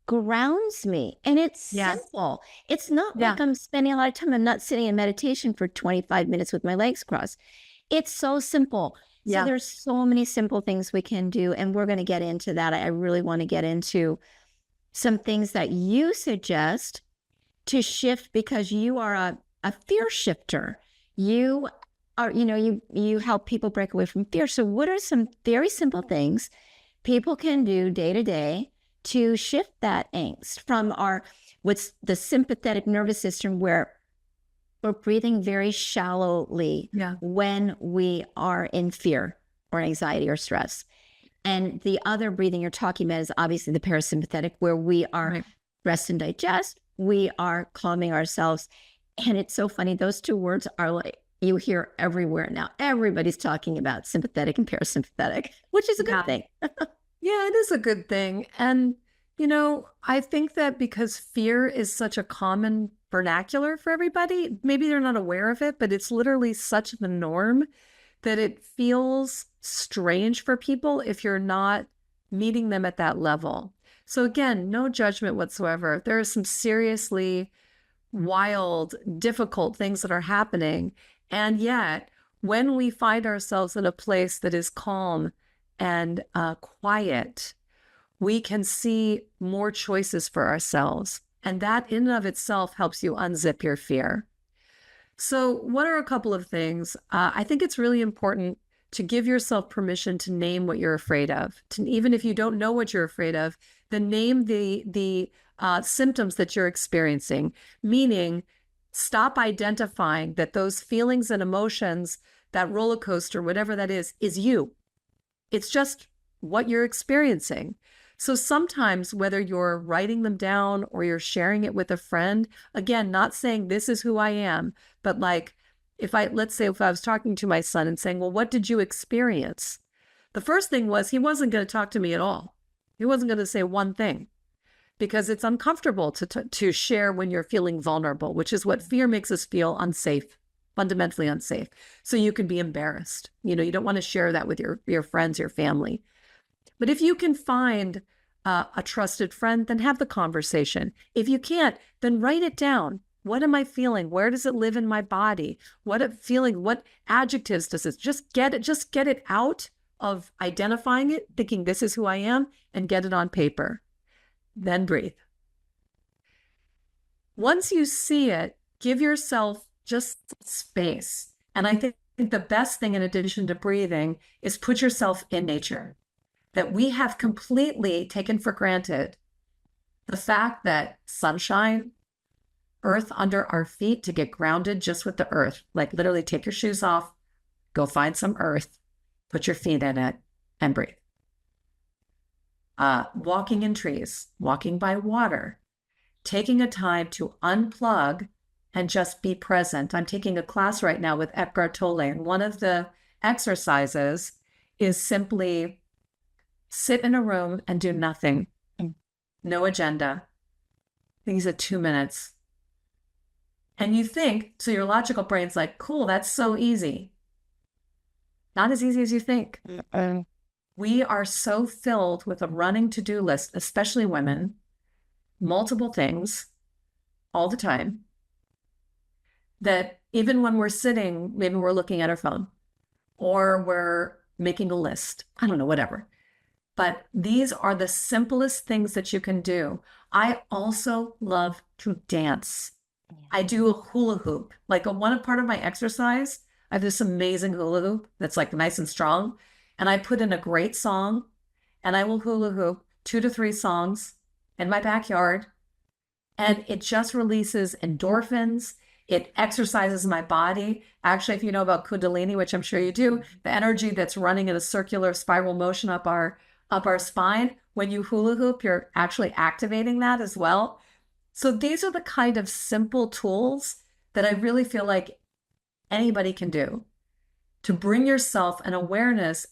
grounds me. And it's simple. It's not like I'm spending a lot of time. I'm not sitting in meditation for 25 minutes with my legs crossed. It's so simple. So there's so many simple things we can do. And we're going to get into that. I really want to get into some things that you suggest to shift, because you are a fear shifter. You are, you help people break away from fear. So what are some very simple things people can do day to day to shift that angst from what's the sympathetic nervous system, where we're breathing very shallowly when we are in fear or anxiety or stress. And the other breathing you're talking about is obviously the parasympathetic, where we are rest and digest. We are calming ourselves. And it's so funny. Those two words are like, you hear everywhere now. Everybody's talking about sympathetic and parasympathetic, which is a good thing.
Yeah, it is a good thing. And, I think that because fear is such a common vernacular for everybody, maybe they're not aware of it, but it's literally such the norm that it feels strange for people if you're not meeting them at that level. So again, no judgment whatsoever. There are some seriously wild, difficult things that are happening. And yet, when we find ourselves in a place that is calm and quiet, we can see more choices for ourselves. And that in and of itself helps you unzip your fear. So what are a couple of things? I think it's really important to give yourself permission to name what you're afraid of. Even if you don't know what you're afraid of, then name the symptoms that you're experiencing, meaning stop identifying that those feelings and emotions, that roller coaster, whatever that is you. It's just what you're experiencing. So sometimes, whether you're writing them down or you're sharing it with a friend, again, not saying this is who I am, but like, let's say if I was talking to my son and saying, well, what did you experience? The first thing was he wasn't going to talk to me at all. He wasn't going to say one thing, because it's uncomfortable to share when you're feeling vulnerable, which is what fear makes us feel unsafe, fundamentally unsafe. So you can be embarrassed. You don't want to share that with your friends, your family. But if you can find a trusted friend, then have the conversation. If you can't, then write it down. What am I feeling? Where does it live in my body? What feeling? What adjectives does it? Just get it out of identifying it, thinking this is who I am, and get it on paper. Then breathe. Once you see it, give yourself just space. And I think the best thing, in addition to breathing, is put yourself in nature. That we have completely taken for granted the fact that sunshine, earth under our feet, to get grounded just with the earth, like literally take your shoes off, go find some earth, put your feet in it, and breathe. Walking in trees, walking by water, taking a time to unplug and just be present. I'm taking a class right now with Eckhart Tolle, and one of the exercises is simply sit in a room and do nothing. No agenda. I think he said 2 minutes. And you think, so your logical brain's like, cool, that's so easy. Not as easy as you think. We are so filled with a running to-do list, especially women, multiple things all the time, that even when we're sitting, maybe we're looking at our phone or we're making a list. I don't know, whatever. But these are the simplest things that you can do. I also love to dance. I do a hula hoop. Like one part of my exercise, I have this amazing hula hoop that's like nice and strong. And I put in a great song and I will hula hoop 2 to 3 songs in my backyard. And it just releases endorphins. It exercises my body. Actually, if you know about Kundalini, which I'm sure you do, the energy that's running in a circular spiral motion up our spine, when you hula hoop, you're actually activating that as well. So these are the kind of simple tools that I really feel like anybody can do to bring yourself an awareness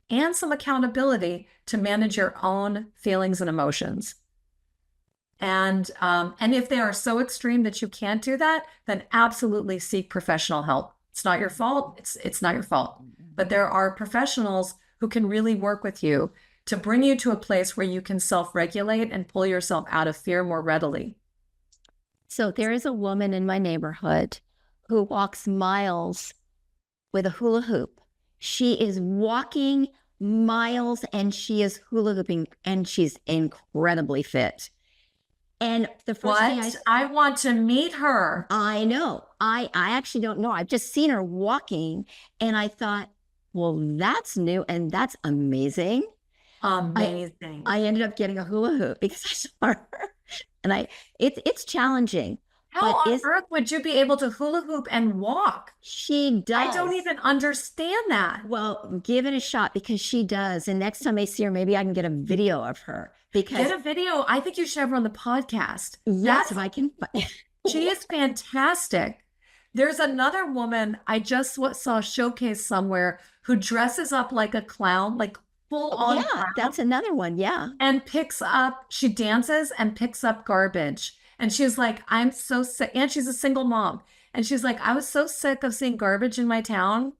and some accountability to manage your own feelings and emotions. And if they are so extreme that you can't do that, then absolutely seek professional help. It's not your fault. It's not your fault. But there are professionals who can really work with you to bring you to a place where you can self-regulate and pull yourself out of fear more readily.
So there is a woman in my neighborhood who walks miles with a hula hoop. She is walking miles and she is hula hooping and she's incredibly fit. And the first thing
I want to meet her.
I know. I actually don't know. I've just seen her walking and I thought, well, that's new and that's amazing.
Amazing.
I ended up getting a hula hoop because I saw her. And it's challenging.
How on earth would you be able to hula hoop and walk?
She does.
I don't even understand that.
Well, give it a shot because she does. And next time I see her, maybe I can get a video of her. Because
get a video. I think you should have her on the podcast.
Yes, if I can.
She is fantastic. There's another woman I just saw showcase somewhere who dresses up like a clown, like full on.
Yeah,
clown,
that's another one. Yeah.
And she dances and picks up garbage. And she's like, I'm so sick. And she's a single mom. And she's like, I was so sick of seeing garbage in my town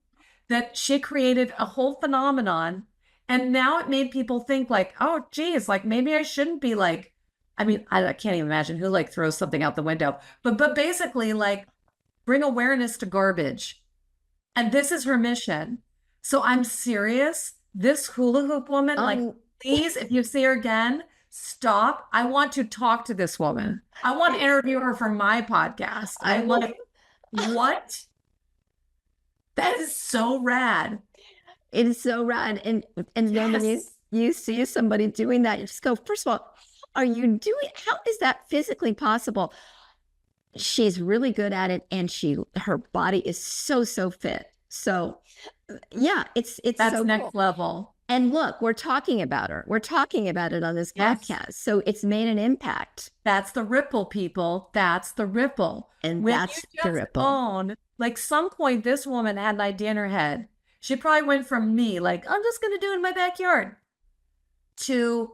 that she created a whole phenomenon. And now it made people think like, oh, geez, like maybe I shouldn't be like, I mean, I can't even imagine who like throws something out the window. But basically like bring awareness to garbage. And this is her mission. So I'm serious. This hula hoop woman, like, please, if you see her again, stop. I want to talk to this woman. I want to interview her for my podcast. I'm like, what? That is so rad.
It is so rad. And then when you see somebody doing that, you just go, first of all, how is that physically possible? She's really good at it. And her body is so fit. So yeah, it's
that's
so
next
cool.
level.
And look, we're talking about her. We're talking about it on this podcast. So it's made an impact.
That's the ripple, people. That's the ripple.
And
when
that's the ripple.
Like some point, this woman had an idea in her head. She probably went from me, like, I'm just going to do it in my backyard, to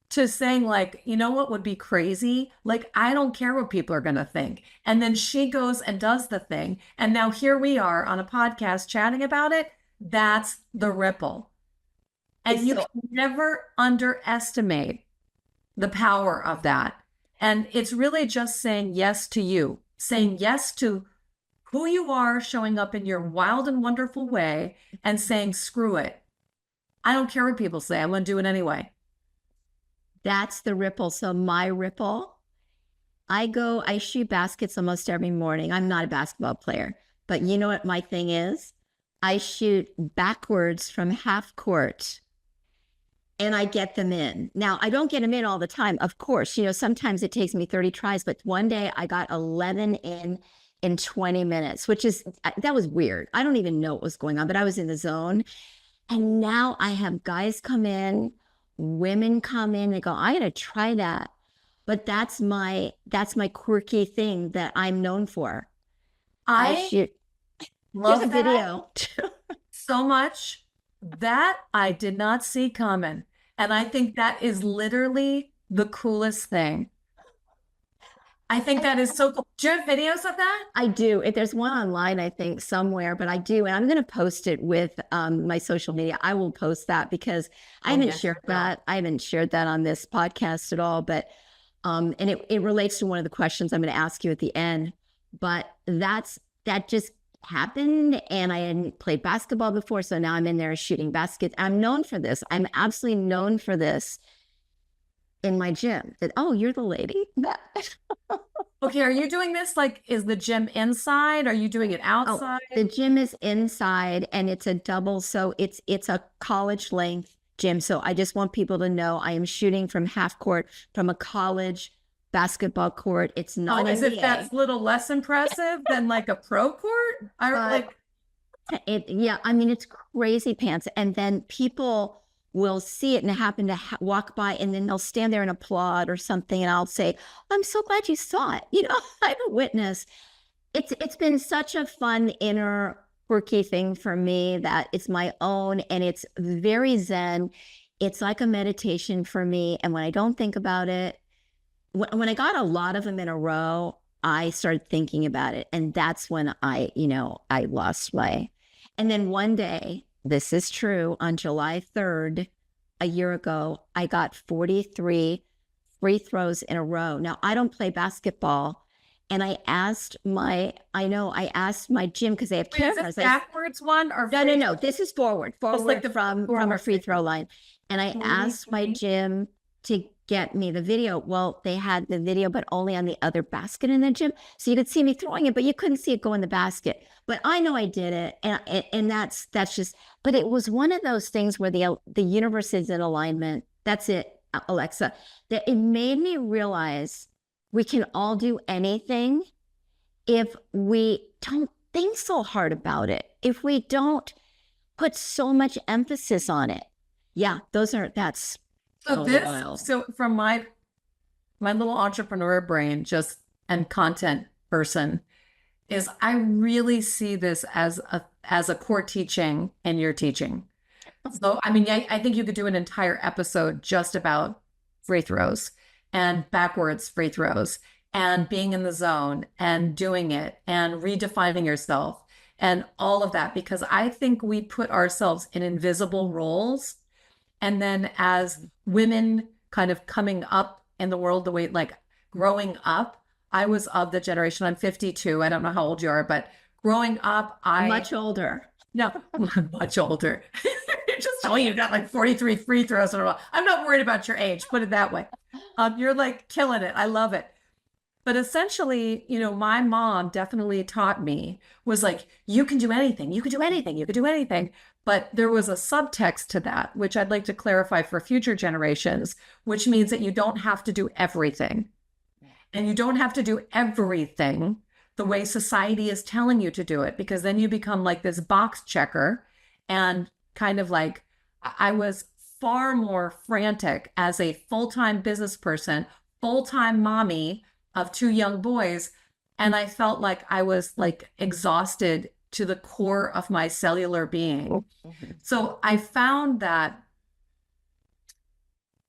saying like, you know what would be crazy? Like, I don't care what people are going to think. And then she goes and does the thing. And now here we are on a podcast chatting about it. That's the ripple. And you can never underestimate the power of that. And it's really just saying yes to you, saying yes to who you are, showing up in your wild and wonderful way, and saying, screw it. I don't care what people say. I'm going to do it anyway.
That's the ripple. So my ripple, I shoot baskets almost every morning. I'm not a basketball player, but you know what my thing is? I shoot backwards from half court and I get them in. Now, I don't get them in all the time, of course. You know, sometimes it takes me 30 tries, but one day I got 11 in 20 minutes, which is, that was weird. I don't even know what was going on, but I was in the zone. And now I have guys come in, women come in, they go, I gotta try that. But that's my quirky thing that I'm known for.
I
shoot.
love
Here's a video.
so much that I did not see coming. And I think that is literally the coolest thing. I think that is so cool. Do you have videos of that?
I do. If there's one online, I think somewhere, but I do. And I'm going to post it with my social media. I will post that because I haven't shared that. I haven't shared that on this podcast at all. But, and it relates to one of the questions I'm going to ask you at the end. But that just happened. And I hadn't played basketball before. So now I'm in there shooting baskets. I'm known for this. I'm absolutely known for this in my gym. That, oh, you're the lady.
Okay, are you doing this like, is the gym inside? Are you doing it outside?
Oh, the gym is inside and it's a double, so it's a college length gym. So I just want people to know I am shooting from half court from a college basketball court. It's not
as if
NBA.
that's a little less impressive than like a pro court.
Yeah, I mean, it's crazy pants. And then people will see it and happen to walk by and then they'll stand there and applaud or something. And I'll say, I'm so glad you saw it. You know, I'm a witness. It's been such a fun inner quirky thing for me that it's my own and it's very zen. It's like a meditation for me. And when I don't think about it, when I got a lot of them in a row, I started thinking about it. And that's when I lost my, and then one day, this is true, on July 3rd, a year ago, I got 43 free throws in a row. Now, I don't play basketball. And I asked my gym because they have cameras.
Is this backwards one or
no. This is forward like from a free throw line. And I asked my gym to get me the video. Well, they had the video, but only on the other basket in the gym. So you could see me throwing it, but you couldn't see it go in the basket. But I know I did it. And that's just, but it was one of those things where the universe is in alignment. That's it, Alexa. That it made me realize we can all do anything if we don't think so hard about it. If we don't put so much emphasis on it. Yeah, that's
so from my little entrepreneur brain and content person is I really see this as a core teaching in your teaching. So, I mean, I think you could do an entire episode just about free throws and backwards free throws and being in the zone and doing it and redefining yourself and all of that, because I think we put ourselves in invisible roles. And then as women kind of coming up in the world, the way like growing up, I was of the generation, I'm 52. I don't know how old you are, but growing up,
much older.
No, much older. Just telling you got like 43 free throws in a row. I'm not worried about your age, put it that way. You're like killing it. I love it. But essentially, my mom definitely taught me was like, you can do anything. You can do anything. You can do anything. But there was a subtext to that, which I'd like to clarify for future generations, which means that you don't have to do everything. And you don't have to do everything the way society is telling you to do it, because then you become like this box checker. And kind of like, I was far more frantic as a full-time business person, full-time mommy of 2 young boys. And I felt like I was like exhausted to the core of my cellular being. So I found that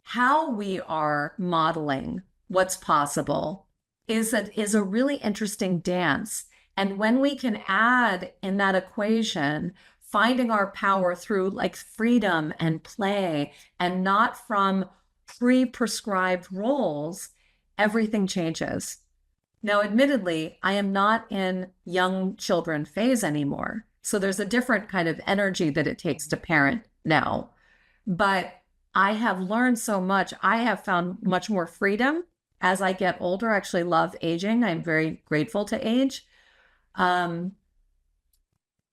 how we are modeling what's possible is a really interesting dance. And when we can add in that equation, finding our power through like freedom and play and not from pre-prescribed roles, everything changes. Now, admittedly, I am not in young children phase anymore. So there's a different kind of energy that it takes to parent now. But I have learned so much. I have found much more freedom as I get older. I actually love aging. I'm very grateful to age. And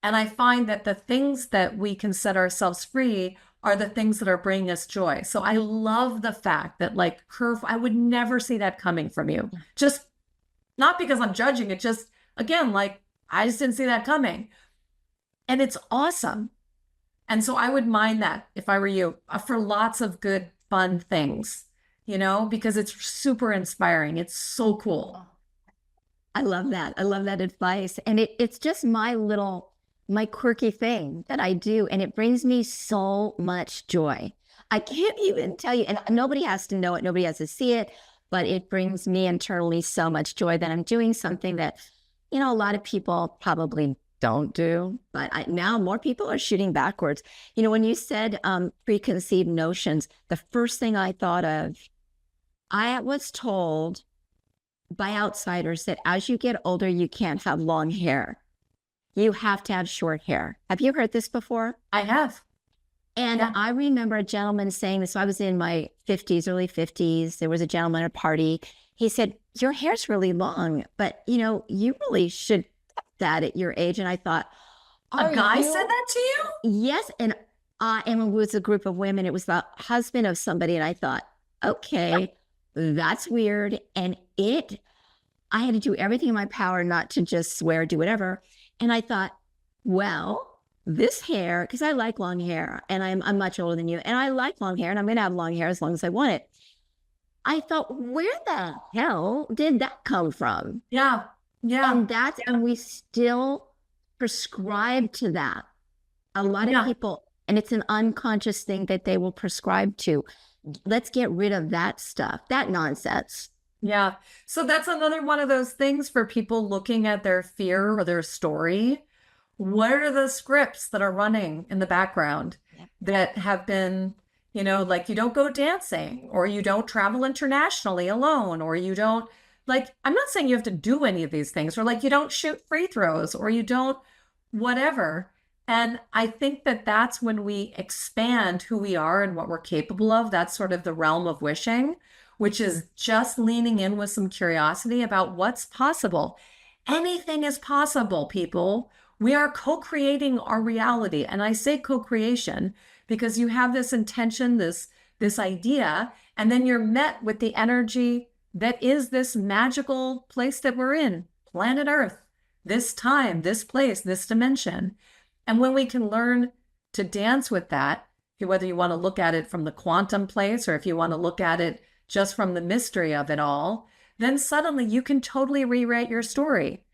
I find that the things that we can set ourselves free are the things that are bringing us joy. So I love the fact that like I would never see that coming from you. Just not because I'm judging it, just again, like I just didn't see that coming. And it's awesome. And so I would mind that if I were you for lots of good, fun things, you know, because it's super inspiring. It's so cool.
I love that. I love that advice. And it's just my quirky thing that I do. And it brings me so much joy. I can't even tell you, and nobody has to know it. Nobody has to see it, but it brings me internally so much joy that I'm doing something that, you know, a lot of people probably don't do, but now more people are shooting backwards. You know, when you said preconceived notions, the first thing I thought of, I was told by outsiders that as you get older, you can't have long hair. You have to have short hair. Have you heard this before?
I have.
And yeah. I remember a gentleman saying this. So I was in my 50s, early 50s. There was a gentleman at a party. He said, your hair's really long, but you know, you really should that at your age. And I thought,
a guy said that to you?
Yes. And it was a group of women. It was the husband of somebody. And I thought, okay, that's weird. And I had to do everything in my power not to just swear, do whatever. And I thought, well, this hair, because I like long hair and I'm much older than you. And I like long hair and I'm going to have long hair as long as I want it. I thought, where the hell did that come from?
Yeah. Yeah.
And we still prescribe to that. A lot of people, and it's an unconscious thing that they will prescribe to. Let's get rid of that stuff, that nonsense.
Yeah. So that's another one of those things for people looking at their fear or their story. What are the scripts that are running in the background that have been, you know, like you don't go dancing or you don't travel internationally alone or you don't, like, I'm not saying you have to do any of these things or like you don't shoot free throws or you don't whatever. And I think that that's when we expand who we are and what we're capable of. That's sort of the realm of wishing, which is just leaning in with some curiosity about what's possible. Anything is possible, people. We are co-creating our reality. And I say co-creation because you have this intention, this idea, and then you're met with the energy that is this magical place that we're in, planet Earth, this time, this place, this dimension. And when we can learn to dance with that, whether you want to look at it from the quantum place or if you want to look at it just from the mystery of it all, then suddenly you can totally rewrite your story.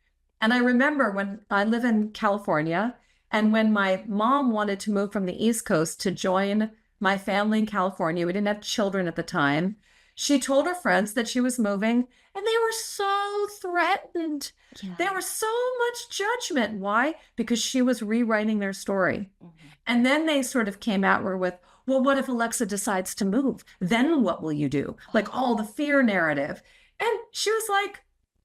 And I remember when I live in California, and when my mom wanted to move from the East Coast to join my family in California, we didn't have children at the time. She told her friends that she was moving, and they were so threatened. Yeah. There was so much judgment. Why? Because she was rewriting their story. Mm-hmm. And then they sort of came at her with, well, what if Alexa decides to move? Then what will you do? Like all the fear narrative. And she was like,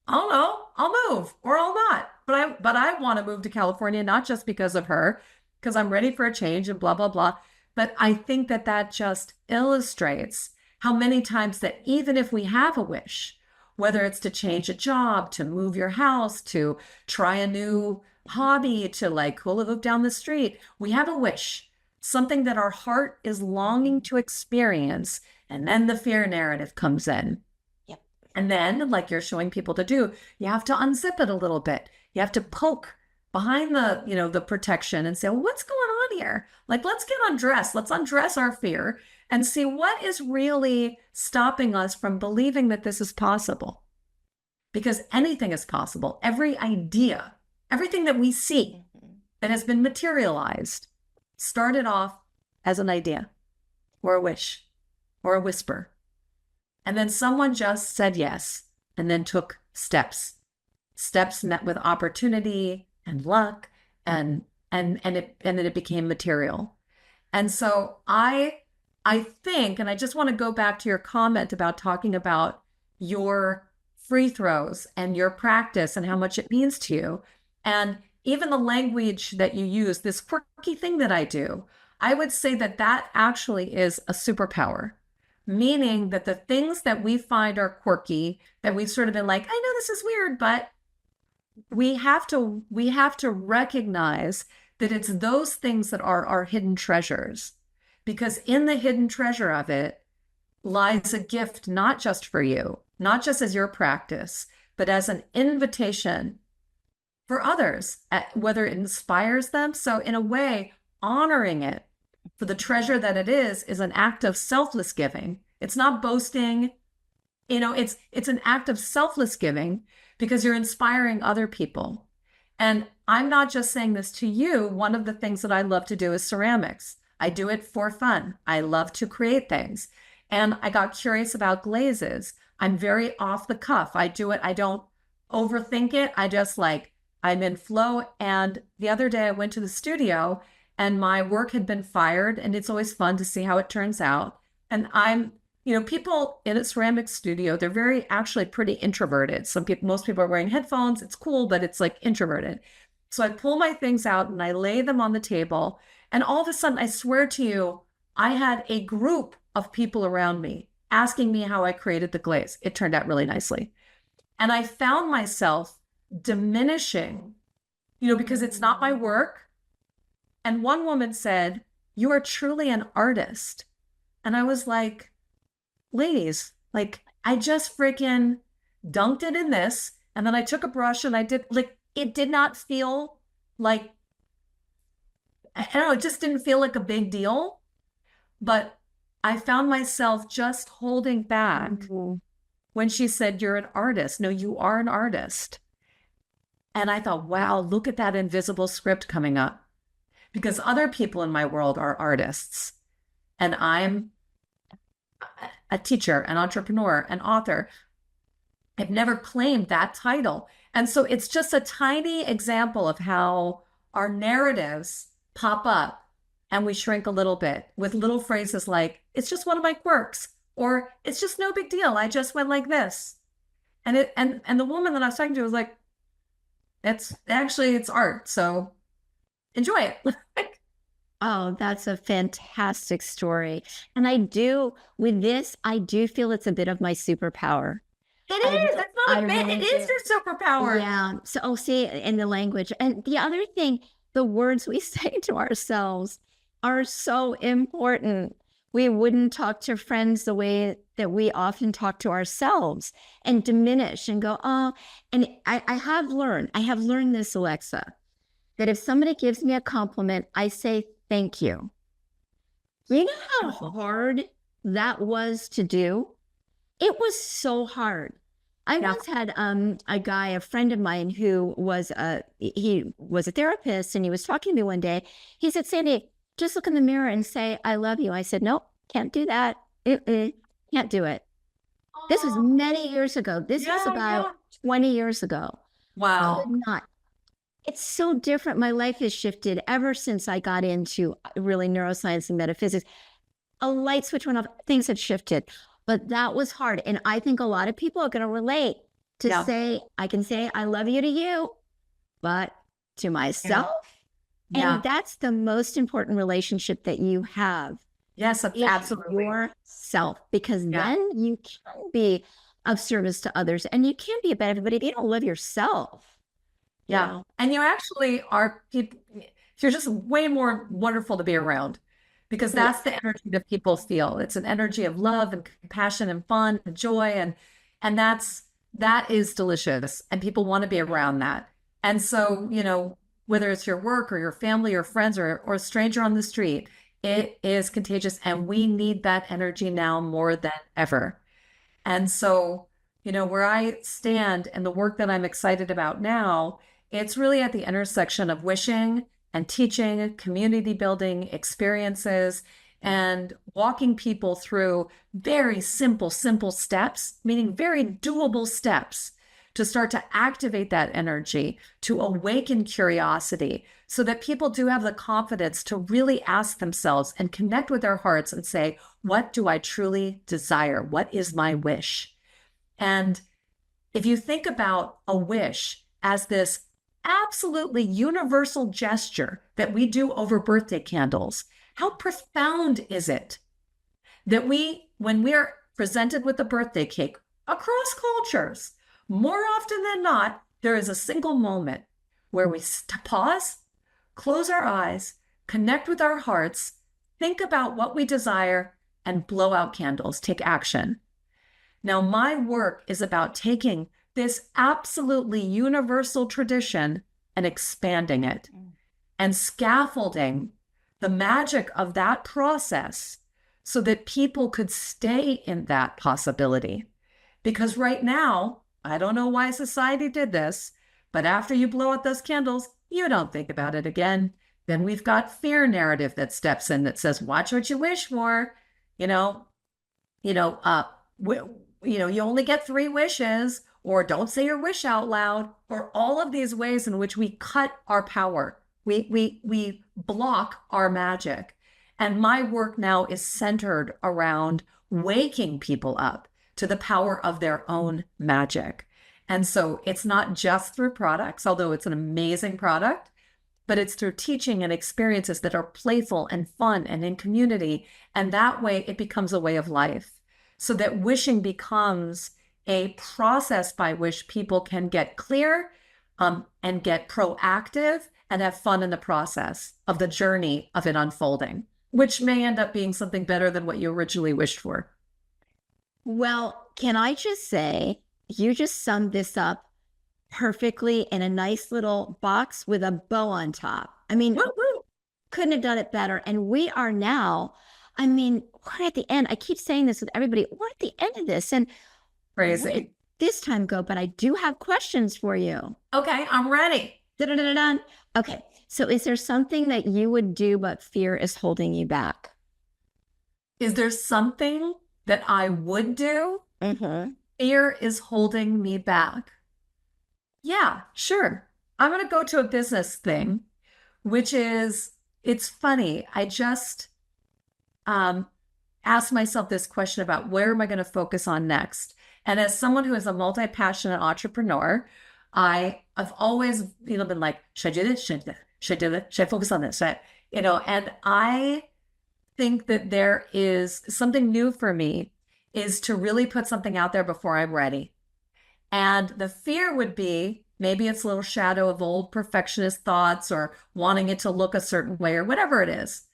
I don't know, I'll move or I'll not. But I want to move to California, not just because of her, because I'm ready for a change and blah, blah, blah. But I think that just illustrates how many times that even if we have a wish, whether it's to change a job, to move your house, to try a new hobby, to like hula hoop down the street, we have a wish, something that our heart is longing to experience. And then the fear narrative comes in. Yep. And then, like you're showing people to do, you have to unzip it a little bit. You have to poke behind the protection and say, well, what's going on here? Like, let's get undressed. Let's undress our fear and see what is really stopping us from believing that this is possible. Because anything is possible. Every idea, everything that we see that has been materialized started off as an idea or a wish or a whisper. And then someone just said yes and then took steps met with opportunity and luck and then it became material. And so I I think, and I just want to go back to your comment about talking about your free throws and your practice and how much it means to you. And even the language that you use, this quirky thing that I do, I would say that that actually is a superpower, meaning that the things that we find are quirky, that we've sort of been like, I know this is weird, but we have to recognize that it's those things that are our hidden treasures, because in the hidden treasure of it lies a gift, not just for you, not just as your practice, but as an invitation for others, whether it inspires them. So in a way, honoring it for the treasure that it is an act of selfless giving. It's not boasting, it's an act of selfless giving because you're inspiring other people. And I'm not just saying this to you. One of the things that I love to do is ceramics. I do it for fun. I love to create things. And I got curious about glazes. I'm very off the cuff. I do it. I don't overthink it. I just I'm in flow. And the other day I went to the studio and my work had been fired, and it's always fun to see how it turns out. And people in a ceramic studio, they're very actually pretty introverted. Most people are wearing headphones. It's cool, but it's like introverted. So I pull my things out and I lay them on the table. And all of a sudden, I swear to you, I had a group of people around me asking me how I created the glaze. It turned out really nicely. And I found myself diminishing, because it's not my work. And one woman said, "You are truly an artist." And I was like, ladies, I just freaking dunked it in this. And then I took a brush and I did, it did not feel like, I don't know, it just didn't feel like a big deal. But I found myself just holding back when she said, "You're an artist." No, you are an artist. And I thought, wow, look at that invisible script coming up. Because other people in my world are artists. And I'm a teacher, an entrepreneur, an author. I've never claimed that title. And so it's just a tiny example of how our narratives pop up and we shrink a little bit with little phrases like, "It's just one of my quirks," or "It's just no big deal. I just went like this." And the woman that I was talking to was like, it's art. So enjoy it.
Oh, that's a fantastic story. And I do feel it's a bit of my superpower.
It is. That's not a bit.
really
It is
do.
your superpower.
Yeah. So, see, in the language. And the other thing, the words we say to ourselves are so important. We wouldn't talk to friends the way that we often talk to ourselves and diminish and go, oh, and I have learned this, Alexa, that if somebody gives me a compliment, I say, "Thank you." You know how hard that was to do? It was so hard. I once had a friend of mine who was a therapist, and he was talking to me one day. He said, "Sandi, just look in the mirror and say, 'I love you.'" I said, "Nope, can't do that. Can't do it." This was many years ago. This was about 20 years ago.
Wow.
Could not. It's so different. My life has shifted ever since I got into really neuroscience and metaphysics. A light switch went off. Things have shifted, but that was hard. And I think a lot of people are going to relate to say, I can say "I love you" to you, but to myself.
Yeah.
And that's the most important relationship that you have.
Yes, absolutely.
Yourself, because then you can be of service to others and you can be a better, but if you don't love yourself.
Yeah. And you actually are people, you're just way more wonderful to be around, because that's the energy that people feel. It's an energy of love and compassion and fun and joy. And that is delicious. And people want to be around that. And so, whether it's your work or your family or friends or a stranger on the street, it is contagious. And we need that energy now more than ever. And so, where I stand and the work that I'm excited about now, it's really at the intersection of wishing and teaching, community building experiences, and walking people through very simple steps, meaning very doable steps, to start to activate that energy, to awaken curiosity, so that people do have the confidence to really ask themselves and connect with their hearts and say, what do I truly desire? What is my wish? And if you think about a wish as this absolutely universal gesture that we do over birthday candles, how profound is it that when we're presented with a birthday cake across cultures, more often than not, there is a single moment where we pause, close our eyes, connect with our hearts, think about what we desire, and blow out candles, take action. Now, my work is about taking this absolutely universal tradition and expanding it and scaffolding the magic of that process so that people could stay in that possibility. Because right now, I don't know why society did this, but after you blow out those candles, you don't think about it again. Then we've got fear narrative that steps in that says, watch what you wish for. You only get 3 wishes, or don't say your wish out loud, or all of these ways in which we cut our power. We block our magic. And my work now is centered around waking people up to the power of their own magic. And so it's not just through products, although it's an amazing product, but it's through teaching and experiences that are playful and fun and in community. And that way it becomes a way of life, so that wishing becomes a process by which people can get clear and get proactive and have fun in the process of the journey of it unfolding, which may end up being something better than what you originally wished for.
Well, can I just say, you just summed this up perfectly in a nice little box with a bow on top. I mean, couldn't have done it better. And we are now, we're at the end. I keep saying this with everybody. We're at the end of this. And
crazy.
where did this time go? But I do have questions for you.
Okay, I'm ready.
Da-da-da-da-da. Okay. So is there something that you would do, but fear is holding you back?
Is there something that I would do? Fear is holding me back. Yeah, sure. I'm going to go to a business thing, which is, it's funny. I just asked myself this question about where am I going to focus on next? And as someone who is a multi-passionate entrepreneur, I've always, been like, should I do this? Should I do this? Should I focus on this? And I think that there is something new for me is to really put something out there before I'm ready. And the fear would be, maybe it's a little shadow of old perfectionist thoughts or wanting it to look a certain way or whatever it is.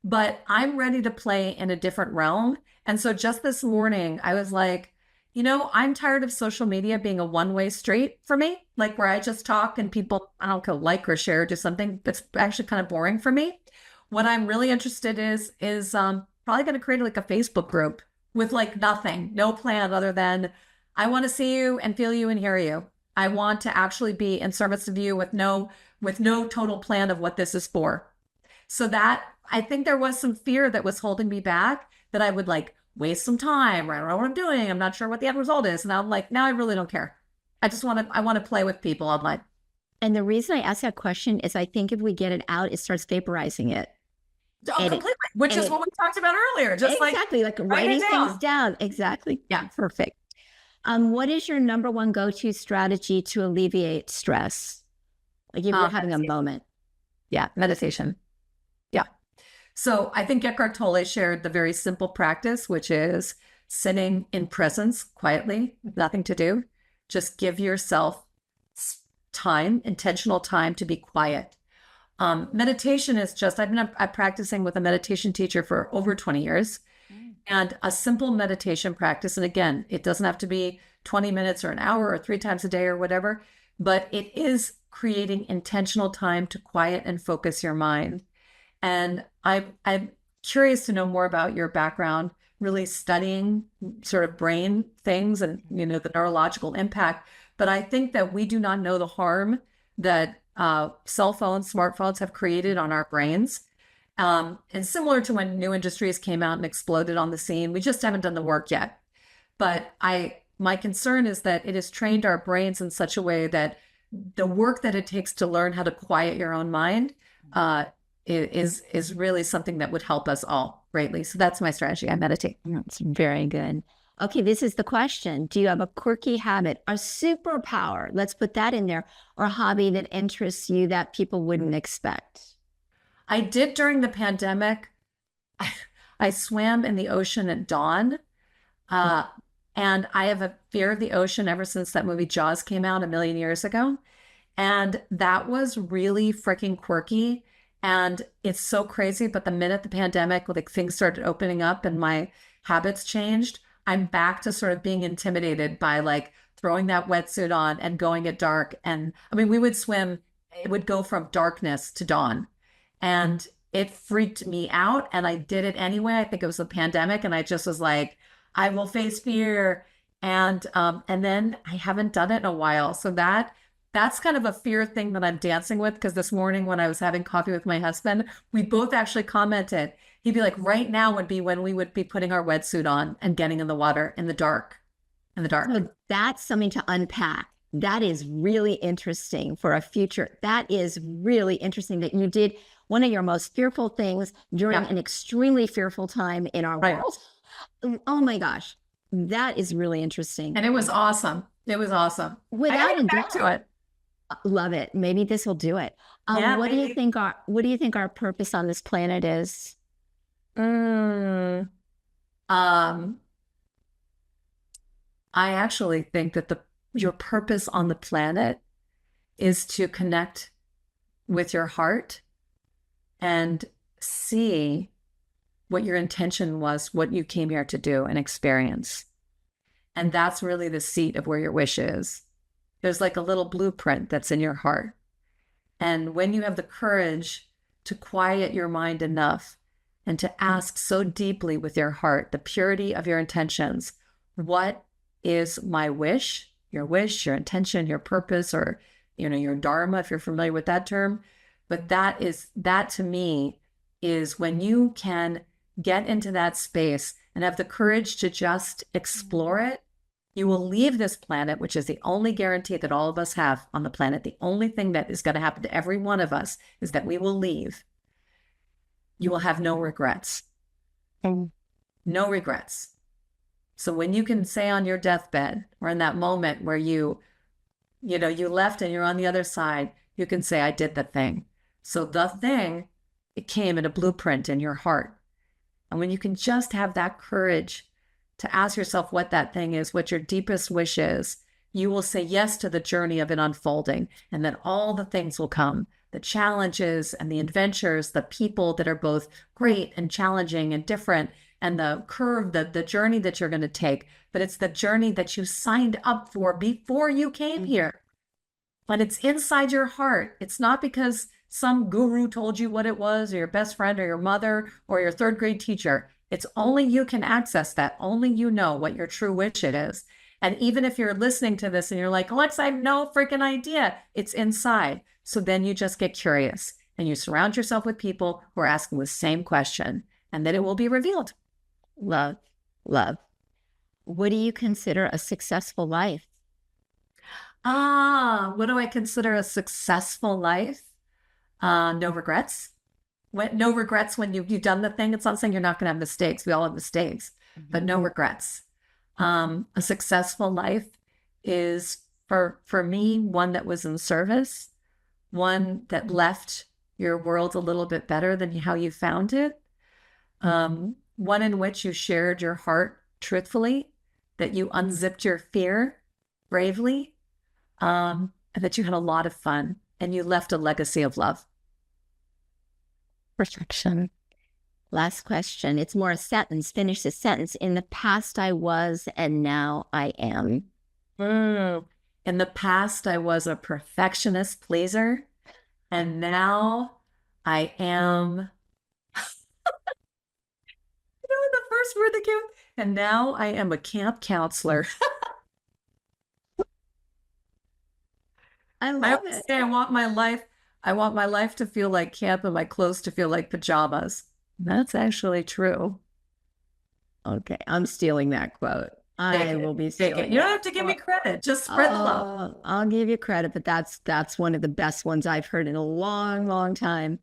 But I'm ready to play in a different realm. And so just this morning, I was like, I'm tired of social media being a one-way street for me, like where I just talk and people, I don't know, like or share or do something that's actually kind of boring for me. What I'm really interested is probably going to create like a Facebook group with like nothing, no plan other than I want to see you and feel you and hear you. I want to actually be in service of you with no total plan of what this is for. So that I think there was some fear that was holding me back, that I would like waste some time. I don't know what I'm doing. I'm not sure what the end result is. And I'm like, now I really don't care. I want to play with people online.
And the reason I ask that question is I think if we get it out, it starts vaporizing it.
Oh, completely. Which is what we talked about earlier. Just
exactly, like writing things down. Exactly.
Yeah.
Perfect. What is your number one go-to strategy to alleviate stress? Like if you're having a moment.
Yeah. Meditation. Yeah. So I think Eckhart Tolle shared the very simple practice, which is sitting in presence quietly, nothing to do. Just give yourself time, intentional time to be quiet. Meditation is just, I've been practicing with a meditation teacher for over 20 years. And a simple meditation practice, and again, it doesn't have to be 20 minutes or an hour or 3 times a day or whatever, but it is creating intentional time to quiet and focus your mind. And I'm curious to know more about your background, really studying sort of brain things and, the neurological impact. But I think that we do not know the harm that cell phones, smartphones have created on our brains. And similar to when new industries came out and exploded on the scene, we just haven't done the work yet. But my concern is that it has trained our brains in such a way that the work that it takes to learn how to quiet your own mind is really something that would help us all. greatly. So that's my strategy. I meditate.
That's very good. Okay, this is the question. Do you have a quirky habit, a superpower? Let's put that in there, or a hobby that interests you that people wouldn't expect?
I did during the pandemic. I swam in the ocean at dawn. And I have a fear of the ocean ever since that movie Jaws came out a million years ago. And that was really freaking quirky. And it's so crazy. But the minute the pandemic, like things started opening up and my habits changed, I'm back to sort of being intimidated by like throwing that wetsuit on and going at dark. And I mean, we would swim, it would go from darkness to dawn. And it freaked me out. And I did it anyway. I think it was the pandemic. And I just was like, I will face fear. And then I haven't done it in a while. So that's kind of a fear thing that I'm dancing with. Because this morning when I was having coffee with my husband, we both actually commented. He'd be like, right now would be when we would be putting our wetsuit on and getting in the water in the dark.
So that's something to unpack. That is really interesting for a future. That is really interesting that you did one of your most fearful things during an extremely fearful time in our world. Oh my gosh. That is really interesting.
And it was awesome. It was awesome.
Without a
back to it.
Love it. Maybe this will do it. What do you think our purpose on this planet is?
I actually think that your purpose on the planet is to connect with your heart and see what your intention was, what you came here to do and experience. And that's really the seat of where your wish is. There's like a little blueprint that's in your heart. And when you have the courage to quiet your mind enough and to ask so deeply with your heart, the purity of your intentions, what is my wish, your intention, your purpose, or, your dharma, if you're familiar with that term. But that to me is when you can get into that space and have the courage to just explore it, you will leave this planet, which is the only guarantee that all of us have on the planet. The only thing that is going to happen to every one of us is that we will leave. You will have no regrets. No regrets. So when you can say on your deathbed or in that moment where you left and you're on the other side, you can say, I did the thing. So the thing, it came in a blueprint in your heart. And when you can just have that courage to ask yourself what that thing is, what your deepest wish is, you will say yes to the journey of it unfolding. And then all the things will come, the challenges and the adventures, the people that are both great and challenging and different, and the curve, the journey that you're going to take. But it's the journey that you signed up for before you came here. But it's inside your heart. It's not because some guru told you what it was, or your best friend, or your mother, or your third grade teacher. It's only you can access that. Only you know what your true wish it is. And even if you're listening to this and you're like, Alexa, I have no freaking idea, it's inside. So then you just get curious and you surround yourself with people who are asking the same question, and then it will be revealed.
Love, love. What do you consider a successful life?
What do I consider a successful life? No regrets. No regrets when you've done the thing. It's not saying you're not going to have mistakes. We all have mistakes, but no regrets. A successful life is for me, one that was in service, one that left your world a little bit better than how you found it. One in which you shared your heart truthfully, that you unzipped your fear bravely, and that you had a lot of fun and you left a legacy of love.
Perfection. Last question. It's more a sentence. Finish the sentence. In the past, I was, and now I am.
In the past, I was a perfectionist pleaser, and now I am. The first word that came, and now I am a camp counselor.
I love it.
Say I want my life to feel like camp and my clothes to feel like pajamas. That's actually true.
Okay, I'm stealing that quote. I will be stealing it.
You don't have to give me credit. Just spread the love.
I'll give you credit, but that's one of the best ones I've heard in a long, long time.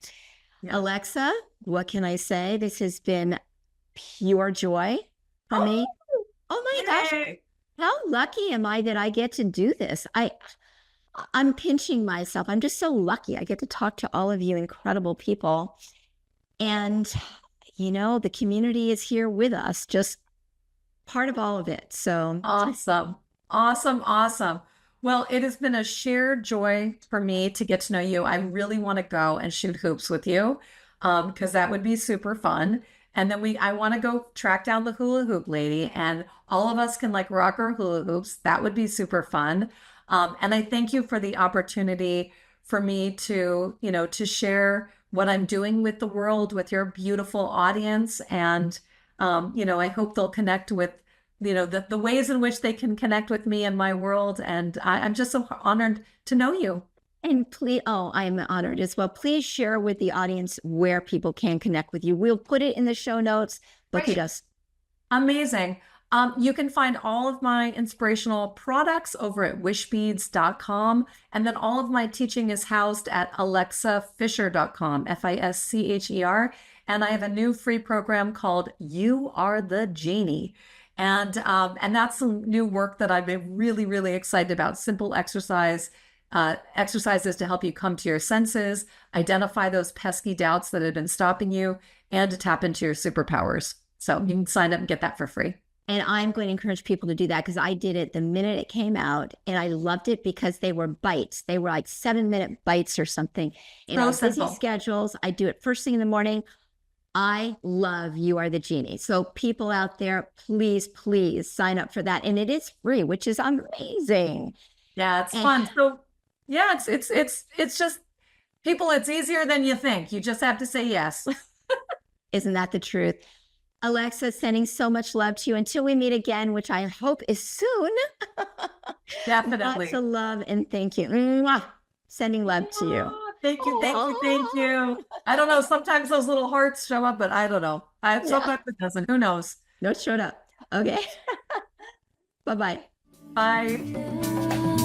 Yeah. Alexa, what can I say? This has been pure joy for me. Oh my gosh,
Yay.
how lucky am I that I get to do this? I'm pinching myself. I'm just so lucky. I get to talk to all of you incredible people. And, you know, the community is here with us, just part of all of it. So
Awesome. Awesome. Awesome. Well, it has been a shared joy for me to get to know you. I really want to go and shoot hoops with you, because that would be super fun. And then I want to go track down the hula hoop lady, and all of us can like rock our hula hoops. That would be super fun. And I thank you for the opportunity for me to, you know, to share what I'm doing with the world, with your beautiful audience. And, you know, I hope they'll connect with, you know, the ways in which they can connect with me and my world. And I'm just so honored to know you.
and please, oh, I'm honored as well. Please share with the audience where people can connect with you. We'll put it in the show notes. Book
Right.
us.
Amazing. You can find all of my inspirational products over at wishbeads.com. And then all of my teaching is housed at alexafischer.com, Fischer. And I have a new free program called You Are the Genie. And that's some new work that I've been really, really excited about. Simple exercises to help you come to your senses, identify those pesky doubts that have been stopping you, and to tap into your superpowers. So you can sign up and get that for free.
And I'm going to encourage people to do that because I did it the minute it came out, and I loved it because they were bites. They were like 7-minute bites or something. In our busy
simple.
schedules, I do it first thing in the morning. I love You Are the Genie. So people out there, please, please sign up for that. And it is free, which is amazing.
Yeah, it's fun. So yeah, it's just people, it's easier than you think. You just have to say yes.
Isn't that the truth? Alexa, sending so much love to you until we meet again, which I hope is soon.
Definitely.
Lots of love and thank you. Mwah. Sending love to you.
Oh, thank you, thank you, thank you. I don't know. Sometimes those little hearts show up, but I don't know. Sometimes it doesn't. Who knows?
No, it showed up. Okay. Bye-bye.
Bye.